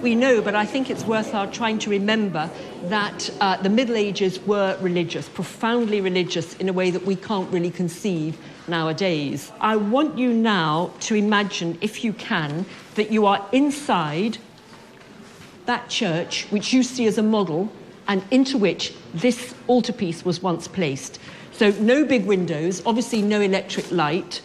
we know, but I think it's worth our trying to remember that the Middle Ages were religious, profoundly religious in a way that we can't really conceive nowadays. I want you now to imagine, if you can, that you are inside that church, which you see as a model, and into which this altarpiece was once placed. So no big windows, obviously no electric light,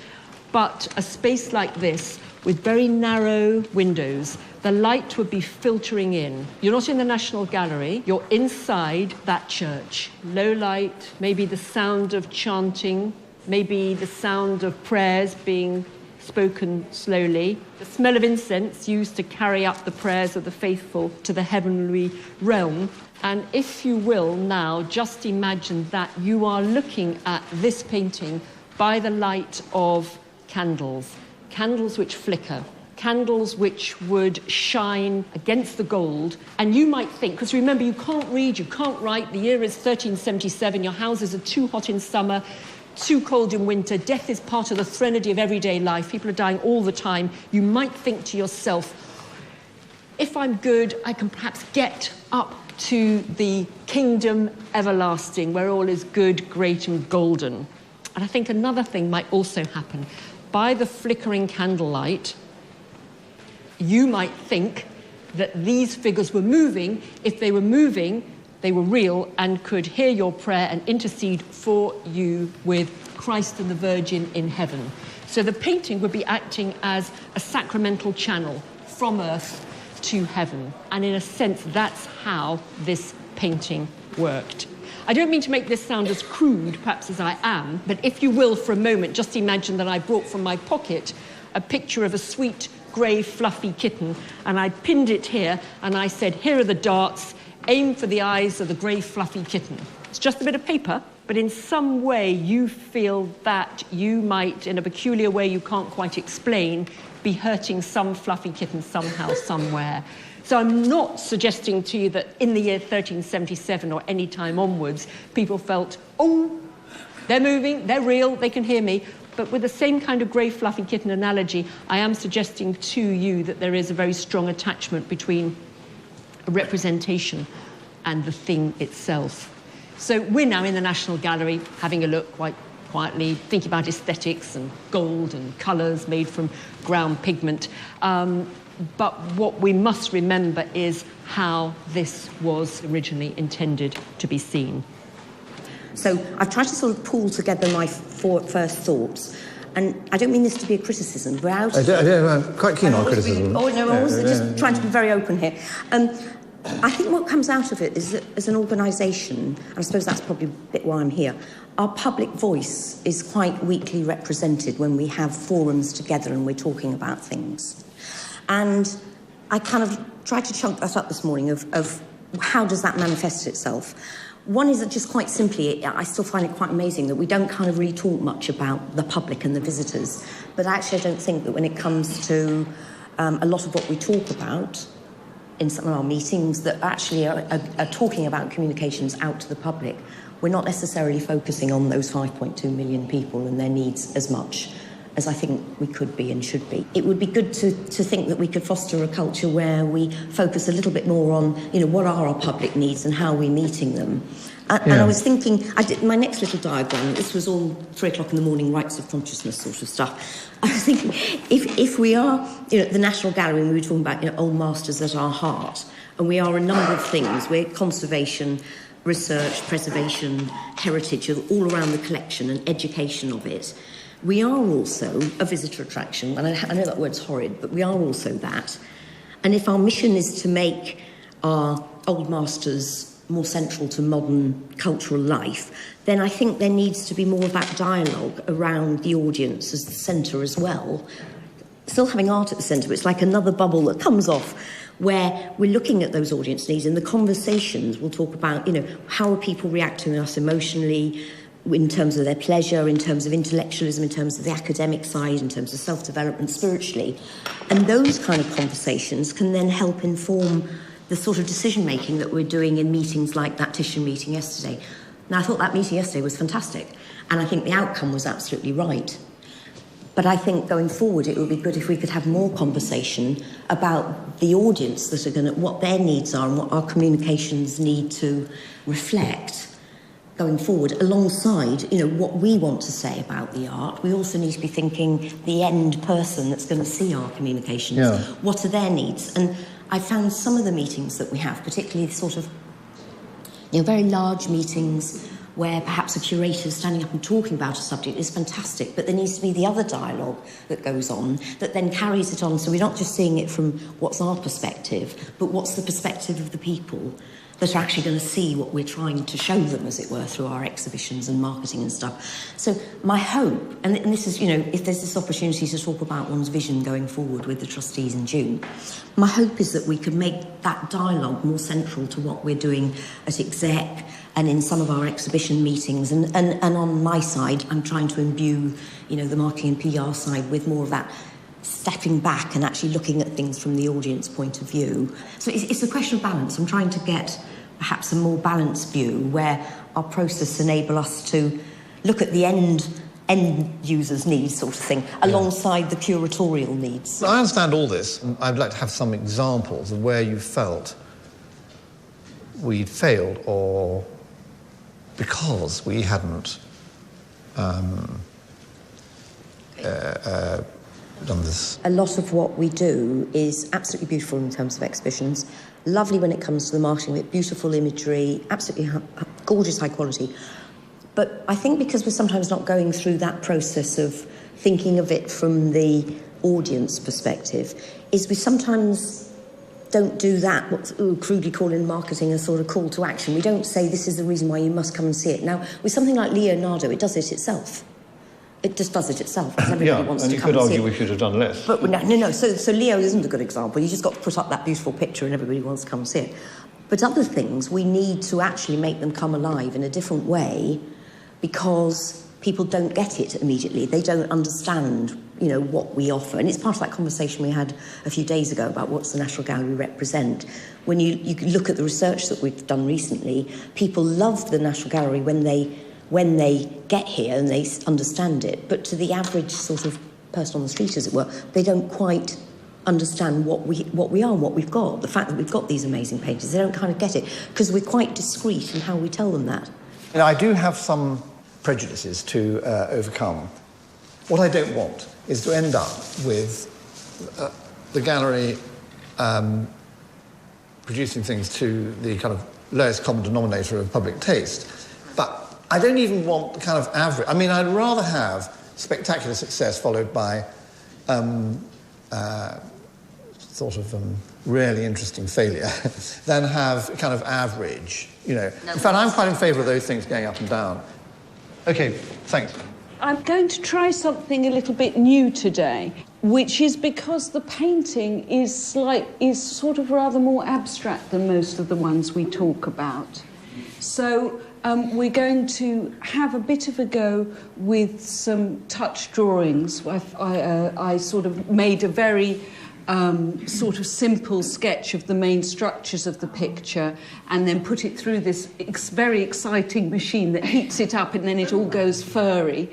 but a space like this with very narrow windows. The light would be filtering in. You're not in the National Gallery, you're inside that church. Low light, maybe the sound of chanting, maybe the sound of prayers being spoken slowly, the smell of incense used to carry up the prayers of the faithful to the heavenly realm. And if you will now just imagine that you are looking at this painting by the light of candles, candles which flicker, candles which would shine against the gold. And you might think, because remember, you can't read, you can't write, the year is 1377, your houses are too hot in summer, too cold in winter, death is part of the threnody of everyday life, people are dying all the time. You might think to yourself, if I'm good, I can perhaps get up to the kingdom everlasting, where all is good, great and golden. And I think another thing might also happen. By the flickering candlelight, you might think that these figures were moving. If they were moving, they were real and could hear your prayer and intercede for you with Christ and the Virgin in heaven. So the painting would be acting as a sacramental channel from earth to heaven. And in a sense, that's how this painting worked. I don't mean to make this sound as crude, perhaps, as I am, but if you will, for a moment, just imagine that I brought from my pocket a picture of a sweet, grey, fluffy kitten, and I pinned it here, and I said, here are the darts, aim for the eyes of the grey, fluffy kitten. It's just a bit of paper, but in some way you feel that you might, in a peculiar way you can't quite explain, be hurting some fluffy kitten somehow, somewhere. So I'm not suggesting to you that in the year 1377 or any time onwards, people felt, oh, they're moving, they're real, they can hear me. But with the same kind of grey, fluffy kitten analogy, I am suggesting to you that there is a very strong attachment between a representation and the thing itself. So we're now in the National Gallery, having a look quite quietly, thinking about aesthetics and gold and colours made from ground pigment. But what we must remember is how this was originally intended to be seen. So I've tried to sort of pull together my first thoughts. And I don't mean this to be a criticism. I'm quite keen on criticism. Just trying to be very open here. I think what comes out of it is that as an organisation, and I suppose that's probably a bit why I'm here, our public voice is quite weakly represented when we have forums together and we're talking about things. And I kind of tried to chunk that up this morning of how does that manifest itself. One is that just quite simply, I still find it quite amazing that we don't kind of really talk much about the public and the visitors. But actually I don't think that when it comes to a lot of what we talk about in some of our meetings that actually are talking about communications out to the public, we're not necessarily focusing on those 5.2 million people and their needs as much as I think we could be and should be. It would be good to think that we could foster a culture where we focus a little bit more on, what are our public needs and how are we meeting them. And I was thinking, I did my next little diagram, this was all 3 o'clock in the morning, rights of consciousness sort of stuff. I was thinking, if we are, at the National Gallery, and we were talking about, old masters at our heart, and we are a number of things, we're conservation, research, preservation, heritage, all around the collection and education of it. We are also a visitor attraction, and I know that word's horrid, but we are also that. And if our mission is to make our old masters more central to modern cultural life, then I think there needs to be more of that dialogue around the audience as the centre as well. Still having art at the centre, but it's like another bubble that comes off where we're looking at those audience needs. In the conversations, we'll talk about, how are people reacting to us emotionally, in terms of their pleasure, in terms of intellectualism, in terms of the academic side, in terms of self-development spiritually. And those kind of conversations can then help inform the sort of decision-making that we're doing in meetings like that Titian meeting yesterday. Now, I thought that meeting yesterday was fantastic, and I think the outcome was absolutely right. But I think going forward, it would be good if we could have more conversation about the audience that are going to, what their needs are and what our communications need to reflect going forward, alongside, what we want to say about the art. We also need to be thinking the end person that's going to see our communications. Yeah. What are their needs? And I found some of the meetings that we have, particularly sort of, very large meetings where perhaps a curator is standing up and talking about a subject is fantastic, but there needs to be the other dialogue that goes on that then carries it on, so we're not just seeing it from what's our perspective, but what's the perspective of the people that are actually going to see what we're trying to show them, as it were, through our exhibitions and marketing and stuff. So my hope, and this is, if there's this opportunity to talk about one's vision going forward with the trustees in June, my hope is that we can make that dialogue more central to what we're doing at exec and in some of our exhibition meetings. And on my side, I'm trying to imbue, the marketing and PR side with more of that stepping back and actually looking at things from the audience point of view. So it's a question of balance. I'm trying to get perhaps a more balanced view where our process enable us to look at the end users' needs, sort of thing, alongside the curatorial needs. I understand all this, and I'd like to have some examples of where you felt we'd failed, or because we hadn't done this. A lot of what we do is absolutely beautiful in terms of exhibitions, lovely when it comes to the marketing, with beautiful imagery, absolutely gorgeous high quality. But I think because we're sometimes not going through that process of thinking of it from the audience perspective, is we sometimes don't do that, what's crudely called in marketing a sort of call to action. We don't say this is the reason why you must come and see it. Now, with something like Leonardo, it does it itself. It just does it itself, because everybody wants to come and see it. And you could argue we should have done less. But no. So Leo isn't a good example. You just got to put up that beautiful picture and everybody wants to come and see it. But other things, we need to actually make them come alive in a different way, because people don't get it immediately. They don't understand, what we offer. And it's part of that conversation we had a few days ago about what's the National Gallery represent. When you look at the research that we've done recently, people love the National Gallery when they get here and they understand it. But to the average sort of person on the street, as it were, they don't quite understand what we are and what we've got. The fact that we've got these amazing paintings, they don't kind of get it, because we're quite discreet in how we tell them that. I do have some prejudices to overcome. What I don't want is to end up with the gallery producing things to the kind of lowest common denominator of public taste. But I don't even want the kind of average. I mean, I'd rather have spectacular success followed by really interesting failure than have kind of average, In fact, I'm quite in favour of those things going up and down. OK, thanks. I'm going to try something a little bit new today, which is because the painting is sort of rather more abstract than most of the ones we talk about. So we're going to have a bit of a go with some touch drawings. I sort of made a very sort of simple sketch of the main structures of the picture and then put it through this very exciting machine that heats it up and then it all goes furry.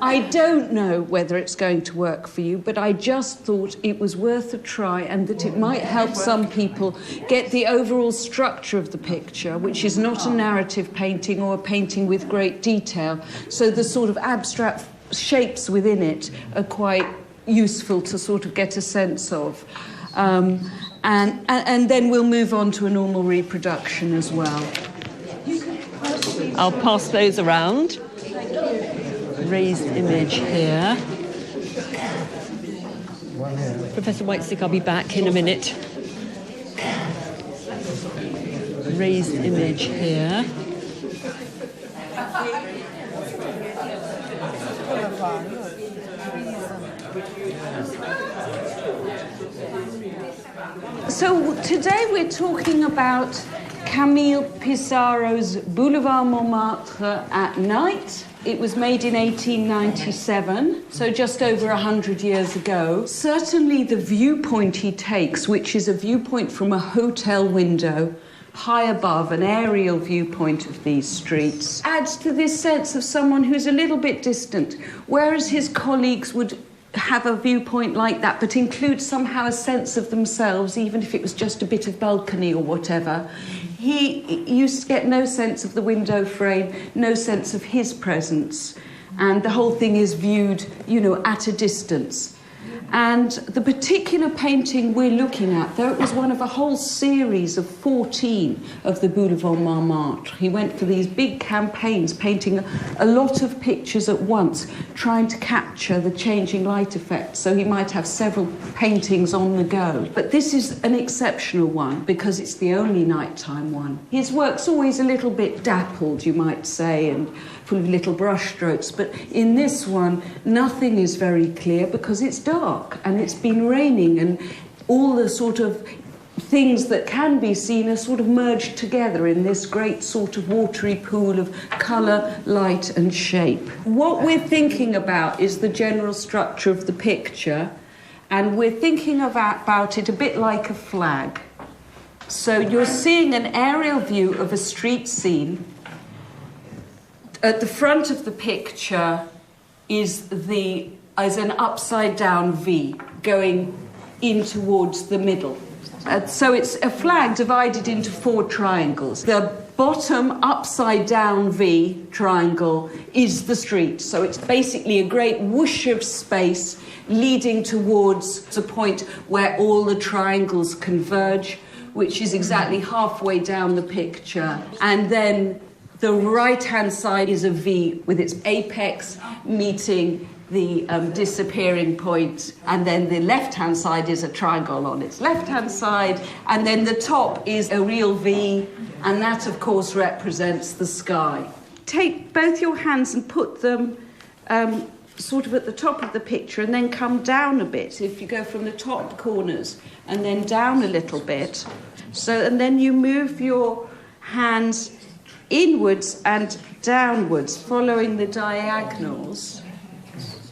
I don't know whether it's going to work for you, but I just thought it was worth a try and that it might help some people get the overall structure of the picture, which is not a narrative painting or a painting with great detail. So the sort of abstract shapes within it are quite useful to sort of get a sense of. And then we'll move on to a normal reproduction as well. I'll pass those around. Raised image here. Professor Whitestick, I'll be back in a minute. Raised image here. So today we're talking about Camille Pissarro's Boulevard Montmartre at night. It was made in 1897, so just over 100 years ago. Certainly the viewpoint he takes, which is a viewpoint from a hotel window, high above, an aerial viewpoint of these streets, adds to this sense of someone who's a little bit distant, whereas his colleagues would have a viewpoint like that, but include somehow a sense of themselves, even if it was just a bit of balcony or whatever. He used to get no sense of the window frame, no sense of his presence, and the whole thing is viewed, you know, at a distance. And the particular painting we're looking at, though it was one of a whole series of 14 of the Boulevard Montmartre, he went for these big campaigns, painting a lot of pictures at once, trying to capture the changing light effect, so he might have several paintings on the go. But this is an exceptional one, because it's the only nighttime one. His work's always a little bit dappled, you might say, and full of little brushstrokes, but in this one, nothing is very clear because it's dark and it's been raining, and all the sort of things that can be seen are sort of merged together in this great sort of watery pool of colour, light and shape. What we're thinking about is the general structure of the picture, and we're thinking about it a bit like a flag. So you're seeing an aerial view of a street scene. At the front of the picture is an upside-down V going in towards the middle. So it's a flag divided into 4 triangles. The bottom upside-down V triangle is the street. So it's basically a great whoosh of space leading towards a point where all the triangles converge, which is exactly halfway down the picture. And then the right-hand side is a V with its apex meeting the disappearing point, and then the left-hand side is a triangle on its left-hand side, and then the top is a real V, and that, of course, represents the sky. Take both your hands and put them sort of at the top of the picture, and then come down a bit. If you go from the top corners and then down a little bit, and then you move your hands inwards and downwards, following the diagonals.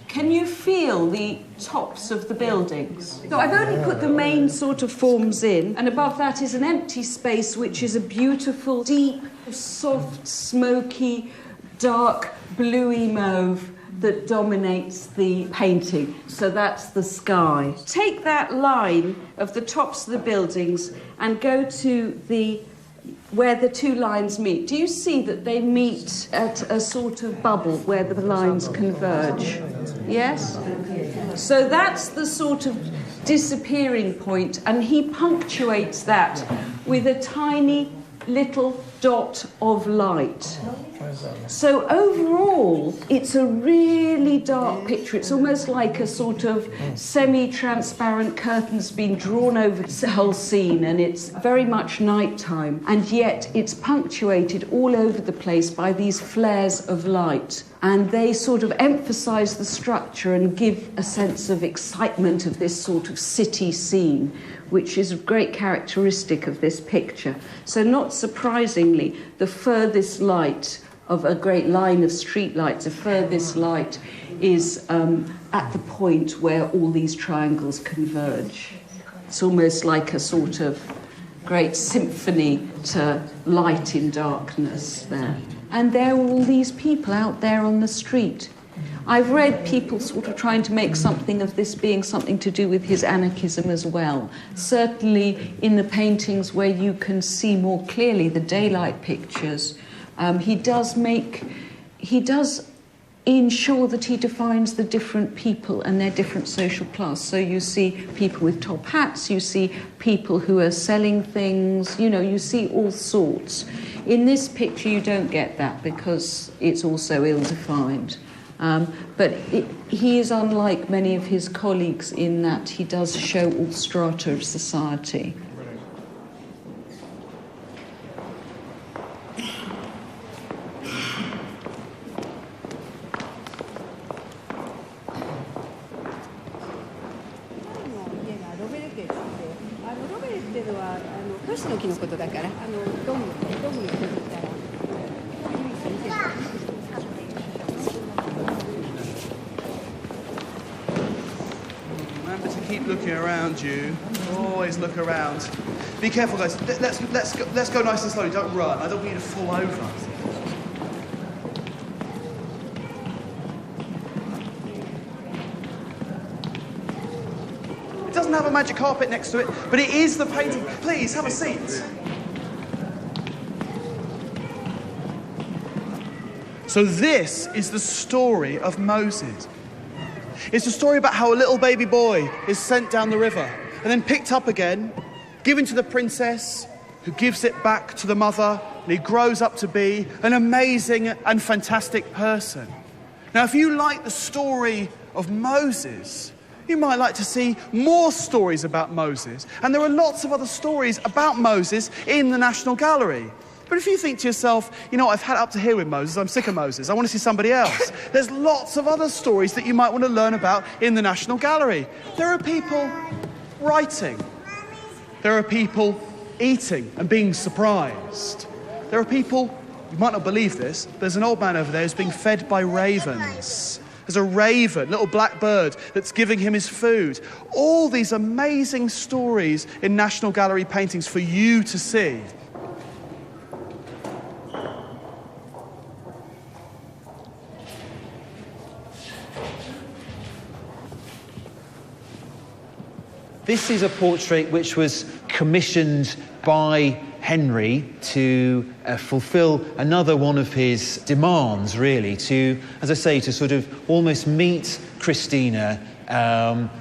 Can you feel the tops of the buildings? So I've only put the main sort of forms in, and above that is an empty space, which is a beautiful, deep, soft, smoky, dark, bluey mauve that dominates the painting. So that's the sky. Take that line of the tops of the buildings and go to where the 2 lines meet. Do you see that they meet at a sort of bubble where the lines converge? Yes? So that's the sort of disappearing point, and he punctuates that with a tiny little dot of light. So overall, it's a really dark picture. It's almost like a sort of semi-transparent curtain's been drawn over the whole scene, and it's very much nighttime, and yet it's punctuated all over the place by these flares of light, and they sort of emphasize the structure and give a sense of excitement of this sort of city scene, which is a great characteristic of this picture. So not surprisingly, the furthest light of a great line of street lights, the furthest light is at the point where all these triangles converge. It's almost like a sort of great symphony to light in darkness there. And there are all these people out there on the street. I've read people sort of trying to make something of this being something to do with his anarchism as well. Certainly in the paintings where you can see more clearly the daylight pictures, he does ensure that he defines the different people and their different social class. So you see people with top hats, you see people who are selling things, you see all sorts. In this picture you don't get that because it's also ill-defined. But he is unlike many of his colleagues in that he does show all strata of society. Remember to keep looking around you. Always look around. Be careful, guys. Let's go nice and slowly. Don't run. I don't want you to fall over. It doesn't have a magic carpet next to it, but it is the painting. Please, have a seat. So this is the story of Moses. It's a story about how a little baby boy is sent down the river and then picked up again, given to the princess, who gives it back to the mother, and he grows up to be an amazing and fantastic person. Now, if you like the story of Moses, you might like to see more stories about Moses. And there are lots of other stories about Moses in the National Gallery. But if you think to yourself, you know, I've had it up to here with Moses, I'm sick of Moses, I want to see somebody else, there's lots of other stories that you might want to learn about in the National Gallery. There are people writing. There are people eating and being surprised. There are people, you might not believe this, there's an old man over there who's being fed by ravens. There's a raven, little black bird, that's giving him his food. All these amazing stories in National Gallery paintings for you to see. This is a portrait which was commissioned by Henry to fulfill another one of his demands, really, to, as I say, to sort of almost meet Christina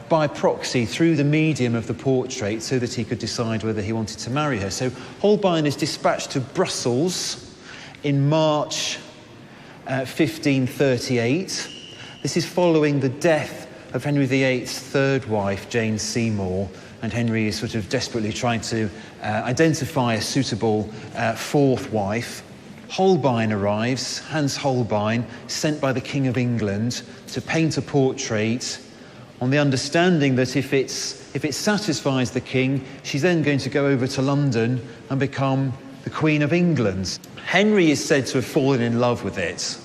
by proxy through the medium of the portrait so that he could decide whether he wanted to marry her. So Holbein is dispatched to Brussels in March 1538. This is following the death of Henry VIII's third wife, Jane Seymour, and Henry is sort of desperately trying to identify a suitable fourth wife. Holbein arrives, Hans Holbein, sent by the King of England to paint a portrait on the understanding that if it satisfies the king, she's then going to go over to London and become the Queen of England. Henry is said to have fallen in love with it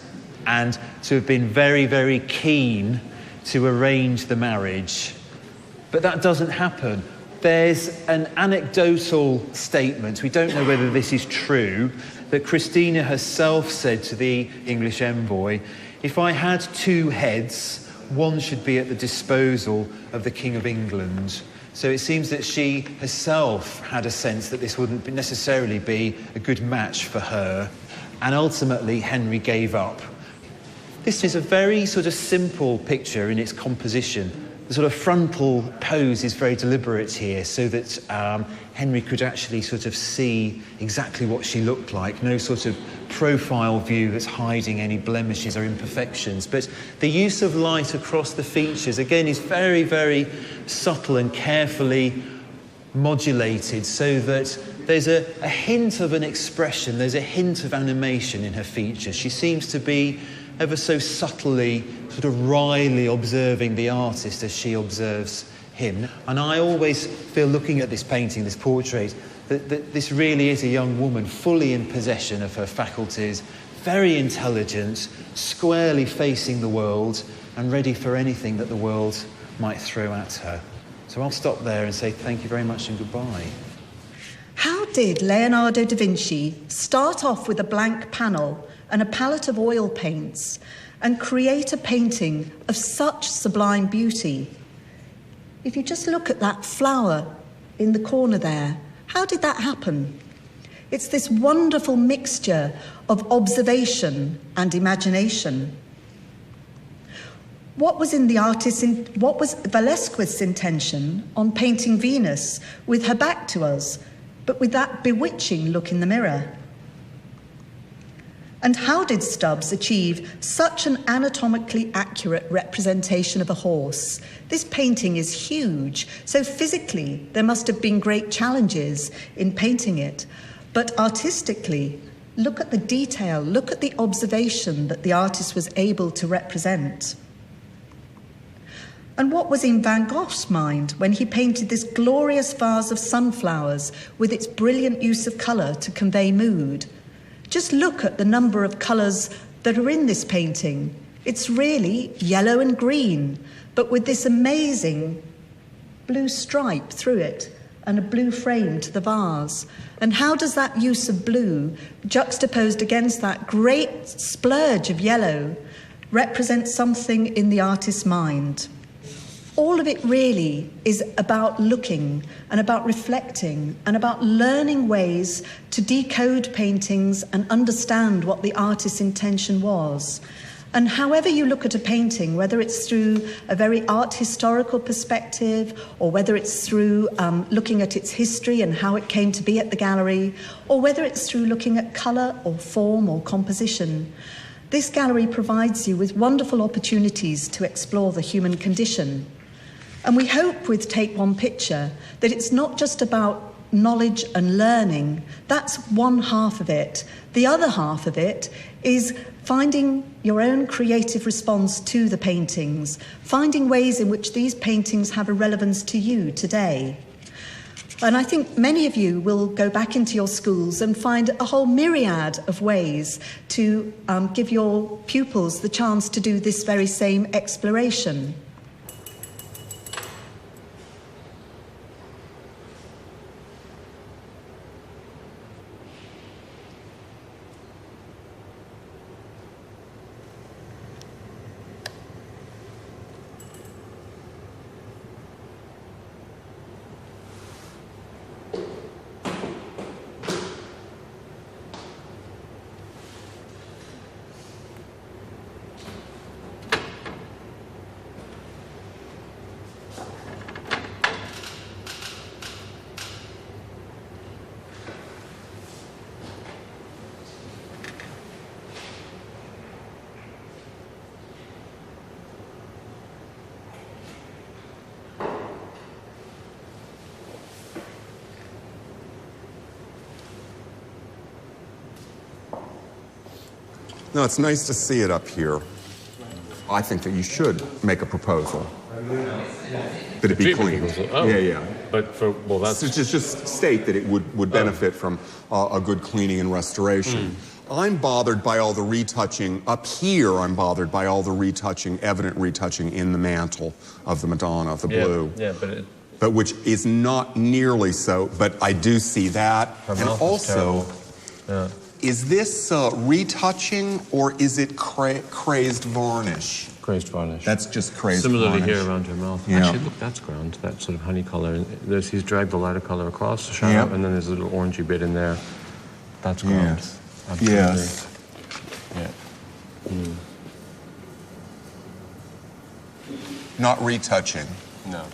and to have been very, very keen to arrange the marriage. But that doesn't happen. There's an anecdotal statement, we don't know whether this is true, that Christina herself said to the English envoy, if I had two heads, one should be at the disposal of the King of England. So it seems that she herself had a sense that this wouldn't necessarily be a good match for her. And ultimately, Henry gave up. This is a very sort of simple picture in its composition. The sort of frontal pose is very deliberate here so that Henry could actually sort of see exactly what she looked like. No sort of profile view that's hiding any blemishes or imperfections. But the use of light across the features, again, is very, very subtle and carefully modulated so that there's a hint of an expression, there's a hint of animation in her features. She seems to be ever so subtly, sort of wryly observing the artist as she observes him. And I always feel, looking at this painting, this portrait, that this really is a young woman fully in possession of her faculties, very intelligent, squarely facing the world and ready for anything that the world might throw at her. So I'll stop there and say thank you very much and goodbye. How did Leonardo da Vinci start off with a blank panel and a palette of oil paints and create a painting of such sublime beauty? If you just look at that flower in the corner there, how did that happen? It's this wonderful mixture of observation and imagination. What was Velasquez's intention on painting Venus with her back to us, but with that bewitching look in the mirror? And how did Stubbs achieve such an anatomically accurate representation of a horse? This painting is huge, so physically there must have been great challenges in painting it. But artistically, look at the detail, look at the observation that the artist was able to represent. And what was in Van Gogh's mind when he painted this glorious vase of sunflowers with its brilliant use of colour to convey mood? Just look at the number of colours that are in this painting. It's really yellow and green, but with this amazing blue stripe through it and a blue frame to the vase. And how does that use of blue, juxtaposed against that great splurge of yellow, represent something in the artist's mind? All of it really is about looking and about reflecting and about learning ways to decode paintings and understand what the artist's intention was. And however you look at a painting, whether it's through a very art historical perspective, or whether it's through looking at its history and how it came to be at the gallery, or whether it's through looking at colour or form or composition, this gallery provides you with wonderful opportunities to explore the human condition. And we hope with Take One Picture that it's not just about knowledge and learning. That's one half of it. The other half of it is finding your own creative response to the paintings, finding ways in which these paintings have a relevance to you today. And I think many of you will go back into your schools and find a whole myriad of ways to give your pupils the chance to do this very same exploration. No, it's nice to see it up here. I think that you should make a proposal. That it be cleaned. Oh. Yeah. But that's... So just state that it would benefit from a good cleaning and restoration. I'm bothered by all the retouching. Up here, I'm bothered by all the retouching, evident retouching in the mantle of the Madonna, of the blue. Yeah, but which is not nearly so, but I do see that. Her and mouth also, is terrible. is this retouching or is it crazed varnish? Crazed varnish. That's just crazed Similarly varnish. here around her mouth. Yeah. Actually, look, that's ground, that sort of honey color. He's dragged the lighter color across the shadow, and then there's a little orangey bit in there. That's ground. Yes. Absolutely. Yes. Yeah. Not retouching. No.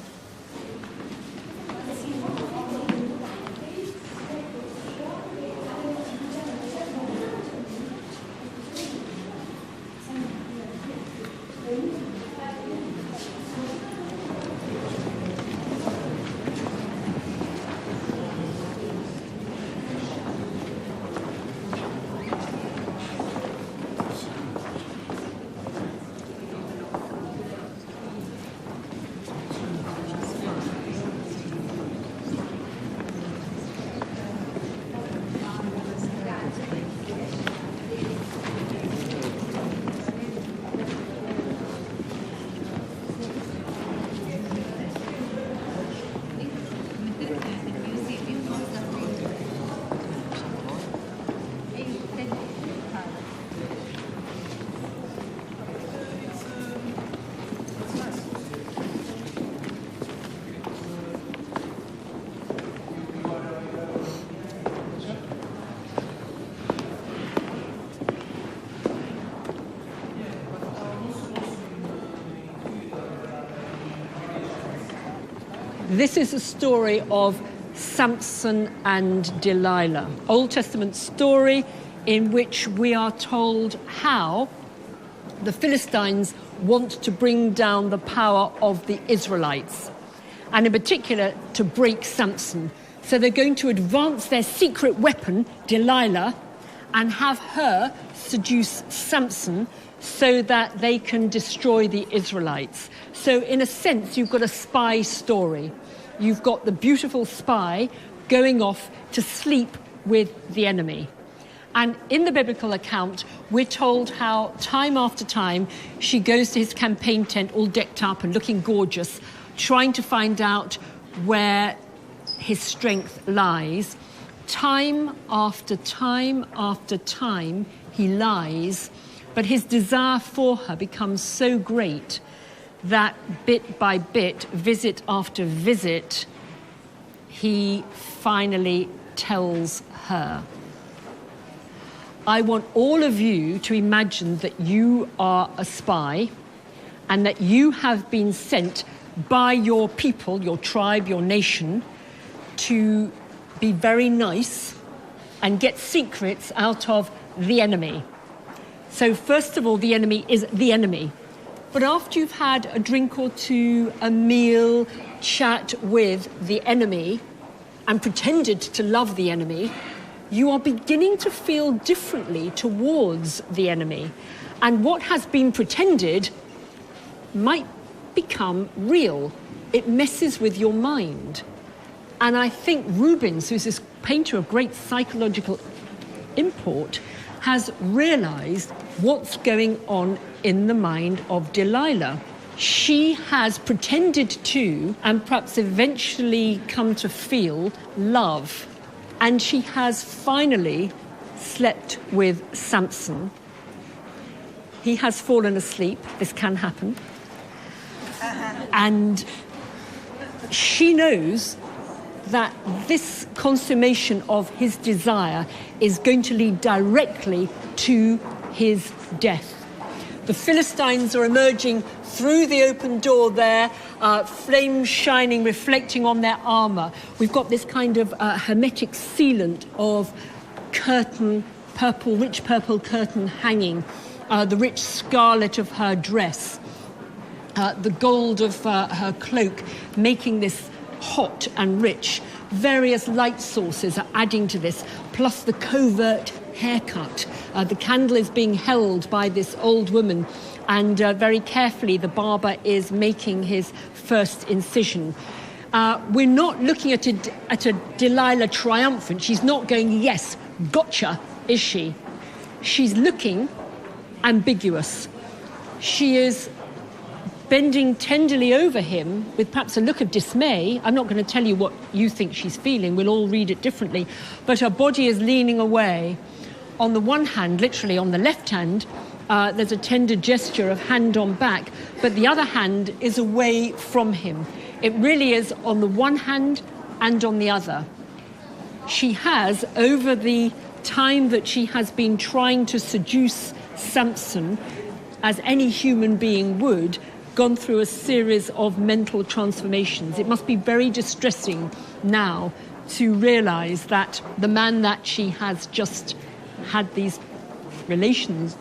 This is a story of Samson and Delilah, Old Testament story in which we are told how the Philistines want to bring down the power of the Israelites, and in particular to break Samson. So they're going to advance their secret weapon, Delilah, and have her seduce Samson so that they can destroy the Israelites. So in a sense, you've got a spy story. You've got the beautiful spy going off to sleep with the enemy. And in the biblical account, we're told how time after time she goes to his campaign tent all decked up and looking gorgeous, trying to find out where his strength lies. Time after time after time, he lies, but his desire for her becomes so great that bit by bit, visit after visit, he finally tells her. I want all of you to imagine that you are a spy and that you have been sent by your people, your tribe, your nation, to be very nice and get secrets out of the enemy. So first of all, the enemy is the enemy. But after you've had a drink or two, a meal, chat with the enemy, and pretended to love the enemy, you are beginning to feel differently towards the enemy. And what has been pretended might become real. It messes with your mind. And I think Rubens, who's this painter of great psychological import, has realised what's going on in the mind of Delilah. She has pretended to, and perhaps eventually come to feel, love. And she has finally slept with Samson. He has fallen asleep. This can happen. And she knows that this consummation of his desire is going to lead directly to his death. The Philistines are emerging through the open door there, flames shining, reflecting on their armour. We've got this kind of hermetic sealant of curtain, purple, rich purple curtain hanging, the rich scarlet of her dress, the gold of her cloak, making this hot and rich. Various light sources are adding to this, plus the covert haircut. The candle is being held by this old woman, and very carefully the barber is making his first incision. We're not looking at a Delilah triumphant. She's not going, yes, gotcha, is she? She's looking ambiguous. She is bending tenderly over him with perhaps a look of dismay. I'm not going to tell you what you think she's feeling. We'll all read it differently. But her body is leaning away. On the one hand, literally on the left hand, there's a tender gesture of hand on back, but the other hand is away from him. It really is on the one hand and on the other. She has, over the time that she has been trying to seduce Samson, as any human being would, gone through a series of mental transformations. It must be very distressing now to realise that the man that she has just had these relations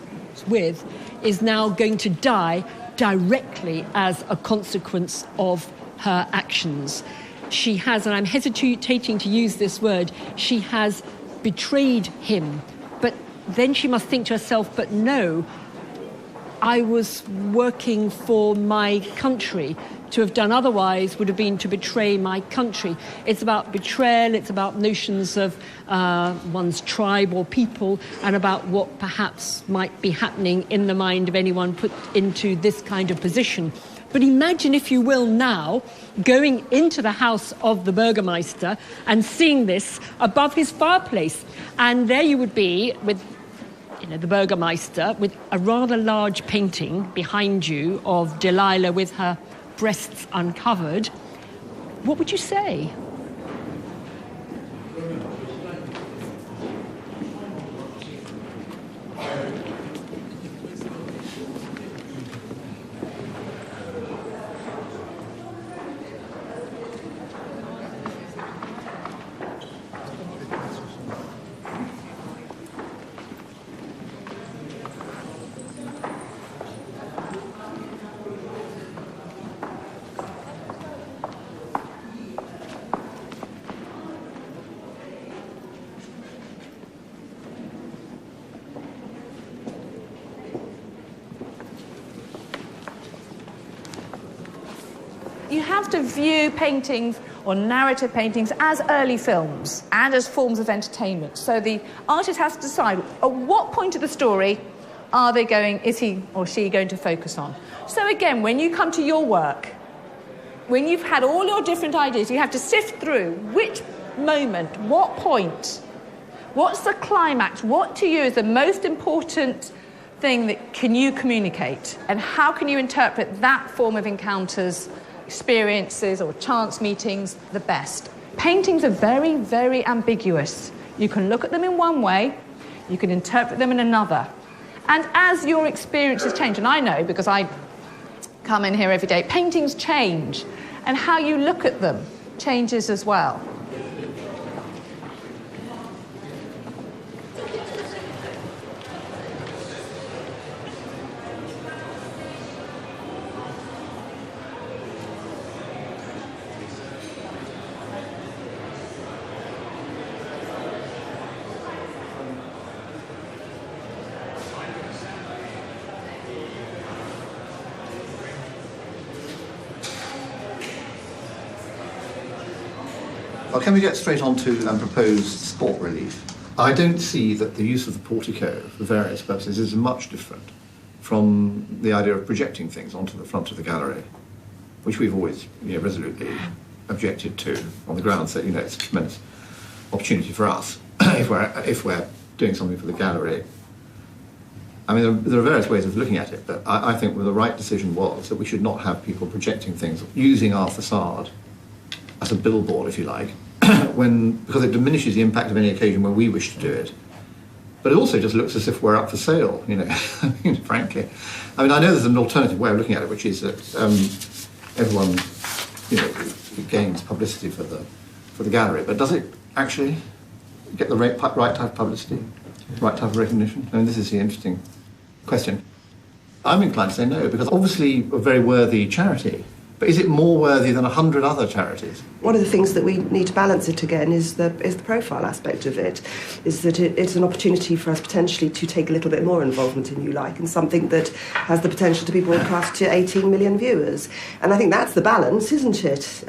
with is now going to die directly as a consequence of her actions. She has, and I'm hesitating to use this word, she has betrayed him. But then she must think to herself, but no, I was working for my country. To have done otherwise would have been to betray my country. It's about betrayal, it's about notions of one's tribe or people, and about what perhaps might be happening in the mind of anyone put into this kind of position. But imagine, if you will, now going into the house of the Burgermeister and seeing this above his fireplace. And there you would be with the Burgermeister with a rather large painting behind you of Delilah with her breasts uncovered. What would you say? You have to view paintings or narrative paintings as early films and as forms of entertainment. So the artist has to decide at what point of the story is he or she going to focus on. So again, when you come to your work, when you've had all your different ideas, you have to sift through which moment, what point, what's the climax, what to you is the most important thing that can you communicate, and how can you interpret that form of encounters, experiences or chance meetings the best? Paintings are very, very ambiguous. You can look at them in one way, you can interpret them in another. And as your experiences change, and I know because I come in here every day, paintings change, and how you look at them changes as well. Well, can we get straight on to proposed sport relief? I don't see that the use of the portico for various purposes is much different from the idea of projecting things onto the front of the gallery, which we've always resolutely objected to on the grounds that it's a tremendous opportunity for us if we're doing something for the gallery. I mean, there are various ways of looking at it, but I think the right decision was that we should not have people projecting things using our facade as a billboard, if you like, because it diminishes the impact of any occasion where we wish to do it. But it also just looks as if we're up for sale, frankly. I mean, I know there's an alternative way of looking at it, which is that everyone, gains publicity for the gallery, but does it actually get the right type of publicity, right type of recognition? I mean, this is the interesting question. I'm inclined to say no, because obviously a very worthy charity, but is it more worthy than 100 other charities? One of the things that we need to balance it again is the profile aspect of it, is that it's an opportunity for us potentially to take a little bit more involvement in You Like, and something that has the potential to be broadcast to 18 million viewers. And I think that's the balance, isn't it?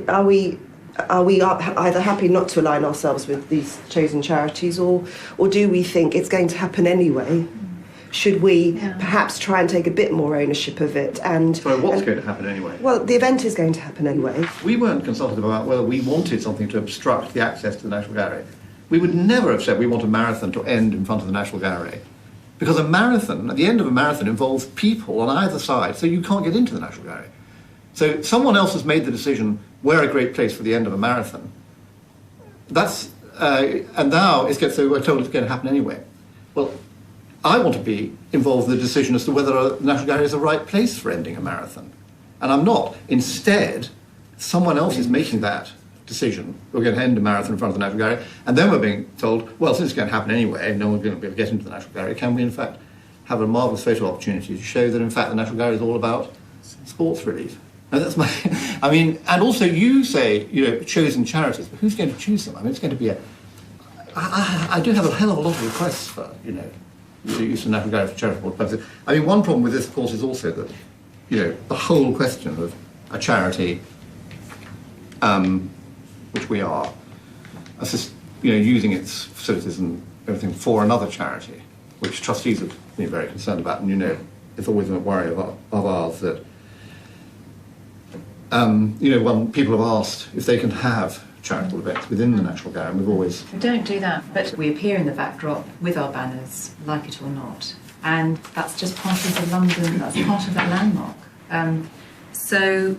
Are we either happy not to align ourselves with these chosen charities, or do we think it's going to happen anyway? Should we perhaps try and take a bit more ownership of it? So what's going to happen anyway? Well, the event is going to happen anyway. We weren't consulted about whether we wanted something to obstruct the access to the National Gallery. We would never have said we want a marathon to end in front of the National Gallery. Because a marathon, at the end of a marathon, involves people on either side, so you can't get into the National Gallery. So someone else has made the decision, we're a great place for the end of a marathon. And now we're told it's going to happen anyway. Well, I want to be involved in the decision as to whether the National Gallery is the right place for ending a marathon. And I'm not. Instead, someone else is making that decision. We're going to end a marathon in front of the National Gallery, and then we're being told, well, since it's going to happen anyway, no one's going to be able to get into the National Gallery, can we in fact have a marvellous photo opportunity to show that in fact the National Gallery is all about sports relief? Now that's my... I mean, and also you say, chosen charities, but who's going to choose them? I mean, it's going to be I do have a hell of a lot of requests for, the use of National Gallery for charitable purposes. I mean, one problem with this, of course, is also that, the whole question of a charity, which we are, using its facilities and everything for another charity, which trustees have been very concerned about, and it's always a worry of ours that, when people have asked if they can have charitable events within the National Gallery, and we've always... We don't do that, but we appear in the backdrop with our banners, like it or not. And that's just part of the London, that's part of that landmark. So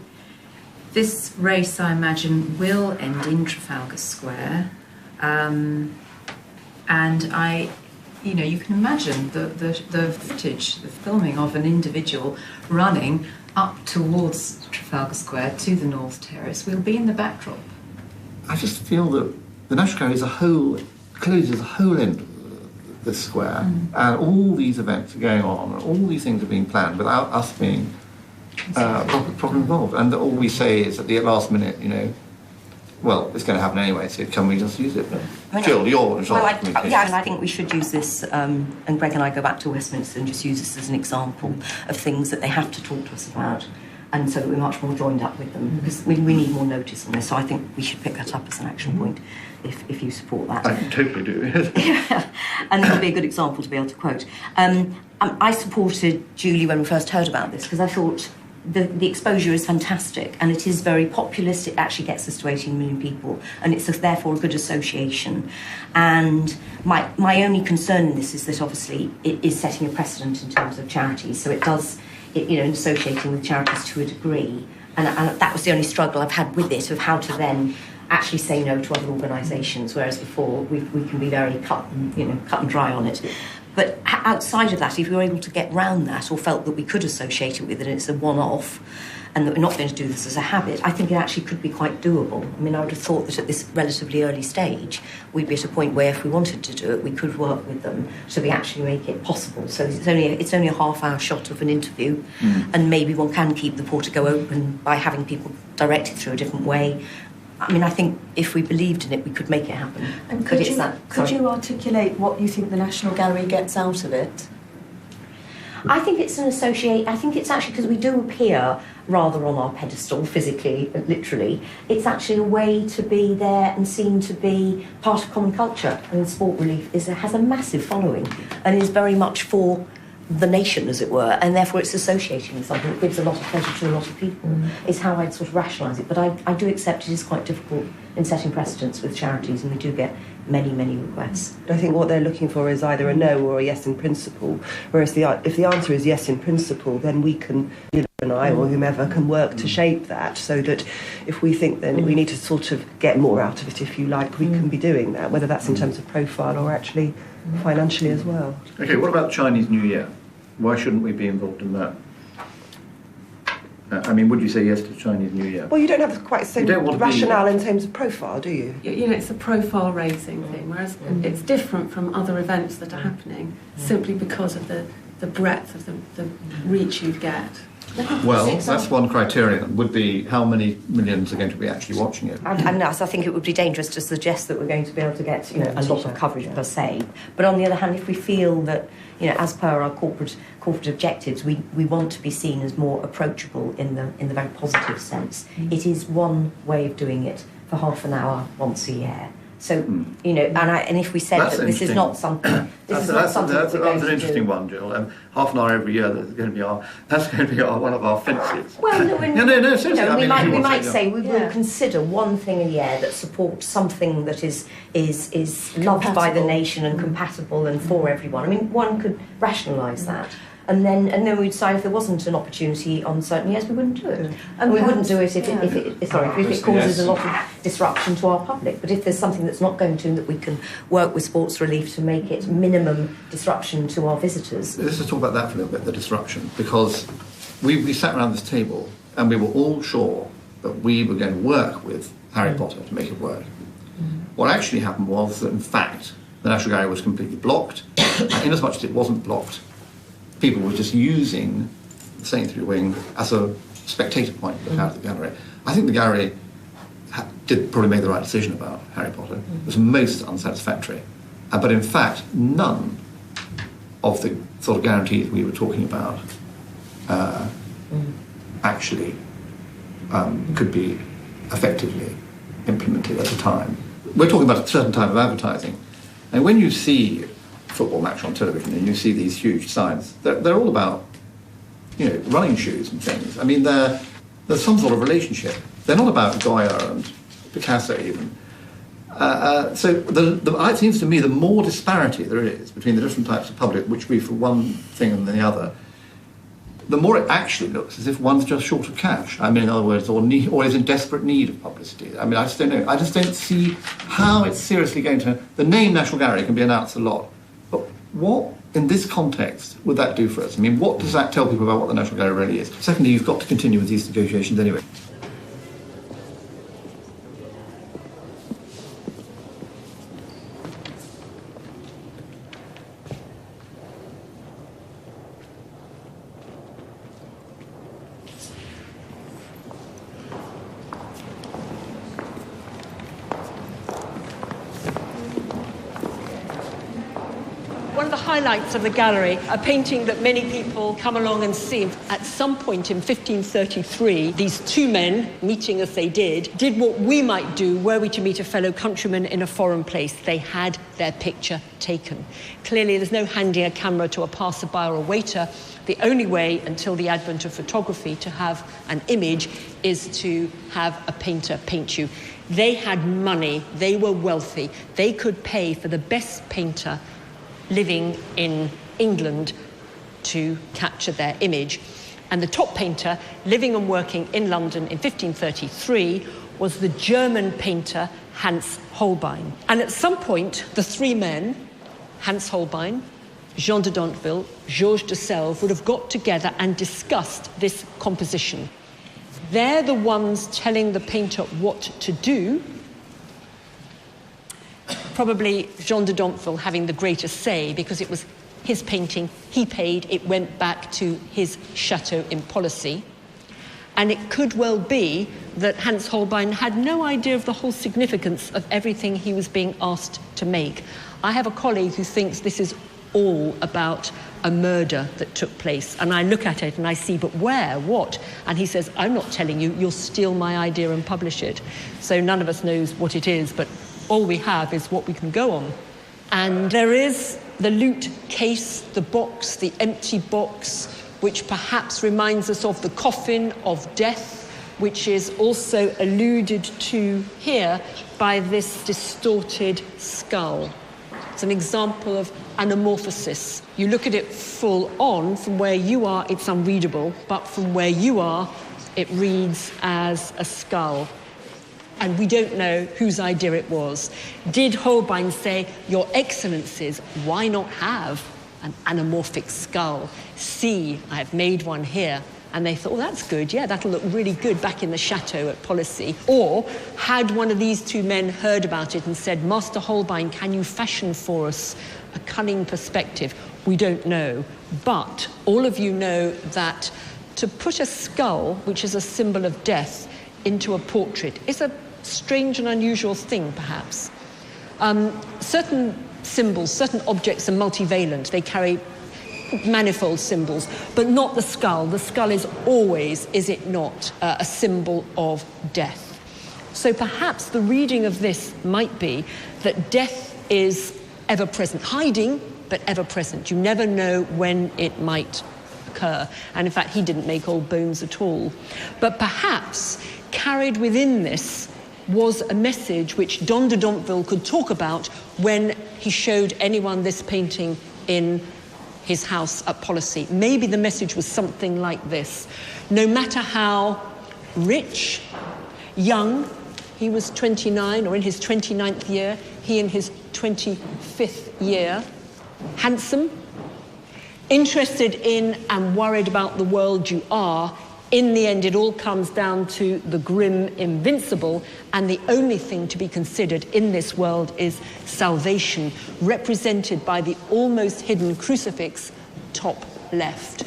this race, I imagine, will end in Trafalgar Square. And you can imagine the footage, the filming of an individual running up towards Trafalgar Square to the North Terrace. We'll be in the backdrop. I just feel that the National Gallery closes the whole end of the square, and all these events are going on, and all these things are being planned without us being properly involved. And all we say is at the last minute, well, it's going to happen anyway, so can we just use it? Jill, you're in charge of communication. Yeah, and I think we should use this, and Greg and I go back to Westminster and just use this as an example of things that they have to talk to us about, and so that we're much more joined up with them, because we need more notice on this, so I think we should pick that up as an action point, if you support that. I totally do. Yeah, and it would be a good example to be able to quote. I supported Julie when we first heard about this, because I thought the exposure is fantastic, and it is very populist. It actually gets us to 18 million people, and it's therefore a good association. And my only concern in this is that obviously it is setting a precedent in terms of charities. So it does, associating with charities to a degree. And that was the only struggle I've had with it, of how to then actually say no to other organisations, whereas before we can be very cut and dry on it. But outside of that, if we were able to get round that, or felt that we could associate it with it and it's a one-off, and that we're not going to do this as a habit, I think it actually could be quite doable. I mean, I would have thought that at this relatively early stage, we'd be at a point where if we wanted to do it, we could work with them so we actually make it possible. So it's only a half-hour shot of an interview, and maybe one can keep the portico open by having people directed through a different way. I mean, I think if we believed in it, we could make it happen. And could you articulate what you think the National Gallery gets out of it? I think it's I think it's actually, because we do appear rather on our pedestal, physically, literally, it's actually a way to be there and seen to be part of common culture. I mean, Sport Relief has a massive following and is very much for the nation, as it were, and therefore it's associating with something that gives a lot of pleasure to a lot of people, is how I'd sort of rationalise it. But I do accept it is quite difficult in setting precedents with charities, and we do get many, many requests. I think what they're looking for is either a no or a yes in principle, whereas if the answer is yes in principle, then we can, you and I or whomever, can work to shape that, so that if we think then we need to sort of get more out of it, if you like, we can be doing that, whether that's in terms of profile or actually financially as well. Okay, what about Chinese New Year? Why shouldn't we be involved in that? I mean, would you say yes to Chinese New Year? Well, you don't have quite the same rationale in terms of profile, do you? It's a profile raising thing, whereas it's different from other events that are happening simply because of the breadth of the reach you'd get. Well, that's one criterion, would be how many millions are going to be actually watching it. And I think it would be dangerous to suggest that we're going to be able to get a lot of coverage per se. But on the other hand, if we feel that, as per our corporate objectives, we want to be seen as more approachable in the very positive sense, it is one way of doing it for half an hour once a year. So, and if we said that's that this is not something... That's an interesting one, Jill. Half an hour every year, that's going to be one of our fences. Well, no, seriously. We might say we will consider one thing a year that supports something that is loved by the nation and compatible and for everyone. I mean, one could rationalise that. And then we'd decide if there wasn't an opportunity on certain years, we wouldn't do it. And we wouldn't do it if it causes a lot of disruption to our public. But if there's something that's not going to, that we can work with Sports Relief to make it minimum disruption to our visitors. Let's just talk about that for a little bit, the disruption, because we sat around this table and we were all sure that we were going to work with Harry Potter to make it work. What actually happened was that, in fact, the National Gallery was completely blocked. In as much as it wasn't blocked, people were just using the St. Through Wing as a spectator point to look out at the gallery. I think the gallery did probably make the right decision about Harry Potter. It was most unsatisfactory. But in fact, none of the sort of guarantees we were talking about actually could be effectively implemented at the time. We're talking about a certain type of advertising. And when you see football match on television and you see these huge signs, they're all about running shoes and things. I mean, there's some sort of relationship. They're not about Goya and Picasso even. So it seems to me the more disparity there is between the different types of public, which we for one thing and the other, the more it actually looks as if one's just short of cash. I mean, in other words, or is in desperate need of publicity. I mean, I just don't know. I just don't see how it's seriously going to... The name National Gallery can be announced a lot, but what, in this context, would that do for us? I mean, what does that tell people about what the National Gallery really is? Secondly, you've got to continue with these negotiations anyway. One of the highlights of the gallery, a painting that many people come along and see. At some point in 1533, these two men, meeting as they did what we might do were we to meet a fellow countryman in a foreign place. They had their picture taken. Clearly, there's no handing a camera to a passerby or a waiter. The only way, until the advent of photography, to have an image is to have a painter paint you. They had money, they were wealthy, they could pay for the best painter living in England to capture their image. And the top painter living and working in London in 1533 was the German painter Hans Holbein. And at some point, the three men, Hans Holbein, Jean de Dinteville, Georges de Selve, would have got together and discussed this composition. They're the ones telling the painter what to do. Probably Jean de Dinteville having the greatest say, because it was his painting, he paid, it went back to his chateau in Policy. And it could well be that Hans Holbein had no idea of the whole significance of everything he was being asked to make. I have a colleague who thinks this is all about a murder that took place, and I look at it and I see, but where, what? And he says, I'm not telling you, you'll steal my idea and publish it. So none of us knows what it is, but all we have is what we can go on. And there is the loot case, the box, the empty box, which perhaps reminds us of the coffin of death, which is also alluded to here by this distorted skull. It's an example of anamorphosis. You look at it full on, from where you are, it's unreadable, but from where you are, it reads as a skull. And we don't know whose idea it was. Did Holbein say, Your Excellencies, why not have an anamorphic skull? See, I have made one here. And they thought, oh, that's good, yeah, that'll look really good back in the chateau at Policy. Or had one of these two men heard about it and said, Master Holbein, can you fashion for us a cunning perspective? We don't know. But all of you know that to put a skull, which is a symbol of death, into a portrait is a strange and unusual thing, perhaps. Certain symbols, certain objects are multivalent. They carry manifold symbols, but not the skull. The skull is always, is it not, a symbol of death. So perhaps the reading of this might be that death is ever present, hiding, but ever present. You never know when it might occur. And in fact, he didn't make old bones at all. But perhaps carried within this was a message which Don de Dinteville could talk about when he showed anyone this painting in his house at Policy. Maybe the message was something like this. No matter how rich, young, he was 29 or in his 29th year, he in his 25th year, handsome, interested in and worried about the world you are, in the end it all comes down to the grim invincible, and the only thing to be considered in this world is salvation, represented by the almost hidden crucifix top left.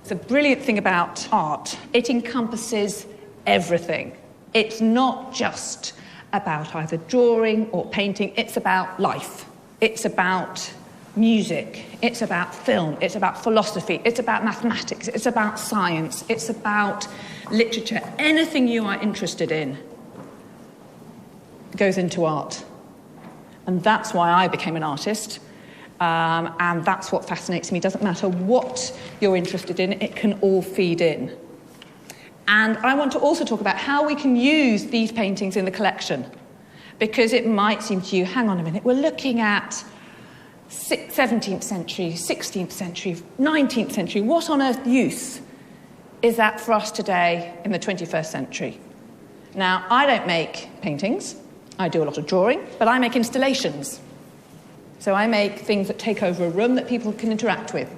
The brilliant thing about art, it encompasses everything. It's not just about either drawing or painting, it's about life. It's about music, it's about film, it's about philosophy, it's about mathematics, it's about science, it's about literature. Anything you are interested in goes into art. And that's why I became an artist. And that's what fascinates me. It doesn't matter what you're interested in, it can all feed in. And I want to also talk about how we can use these paintings in the collection. Because it might seem to you, hang on a minute, we're looking at 17th century, 16th century, 19th century. What on earth use is that for us today in the 21st century? Now, I don't make paintings. I do a lot of drawing, but I make installations. So I make things that take over a room that people can interact with.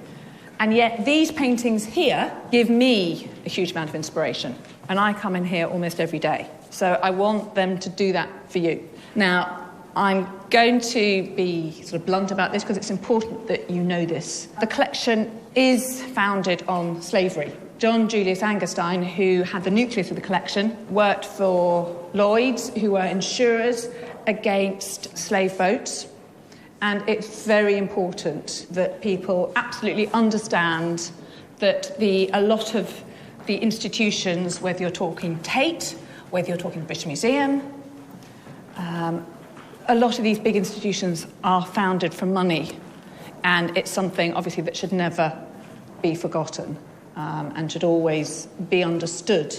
And yet these paintings here give me a huge amount of inspiration. And I come in here almost every day. So I want them to do that for you. Now, I'm going to be sort of blunt about this because it's important that you know this. The collection is founded on slavery. John Julius Angerstein, who had the nucleus of the collection, worked for Lloyd's, who were insurers against slave boats. And it's very important that people absolutely understand that a lot of the institutions, whether you're talking Tate, whether you're talking British Museum, a lot of these big institutions are founded for money. And it's something, obviously, that should never be forgotten. And should always be understood.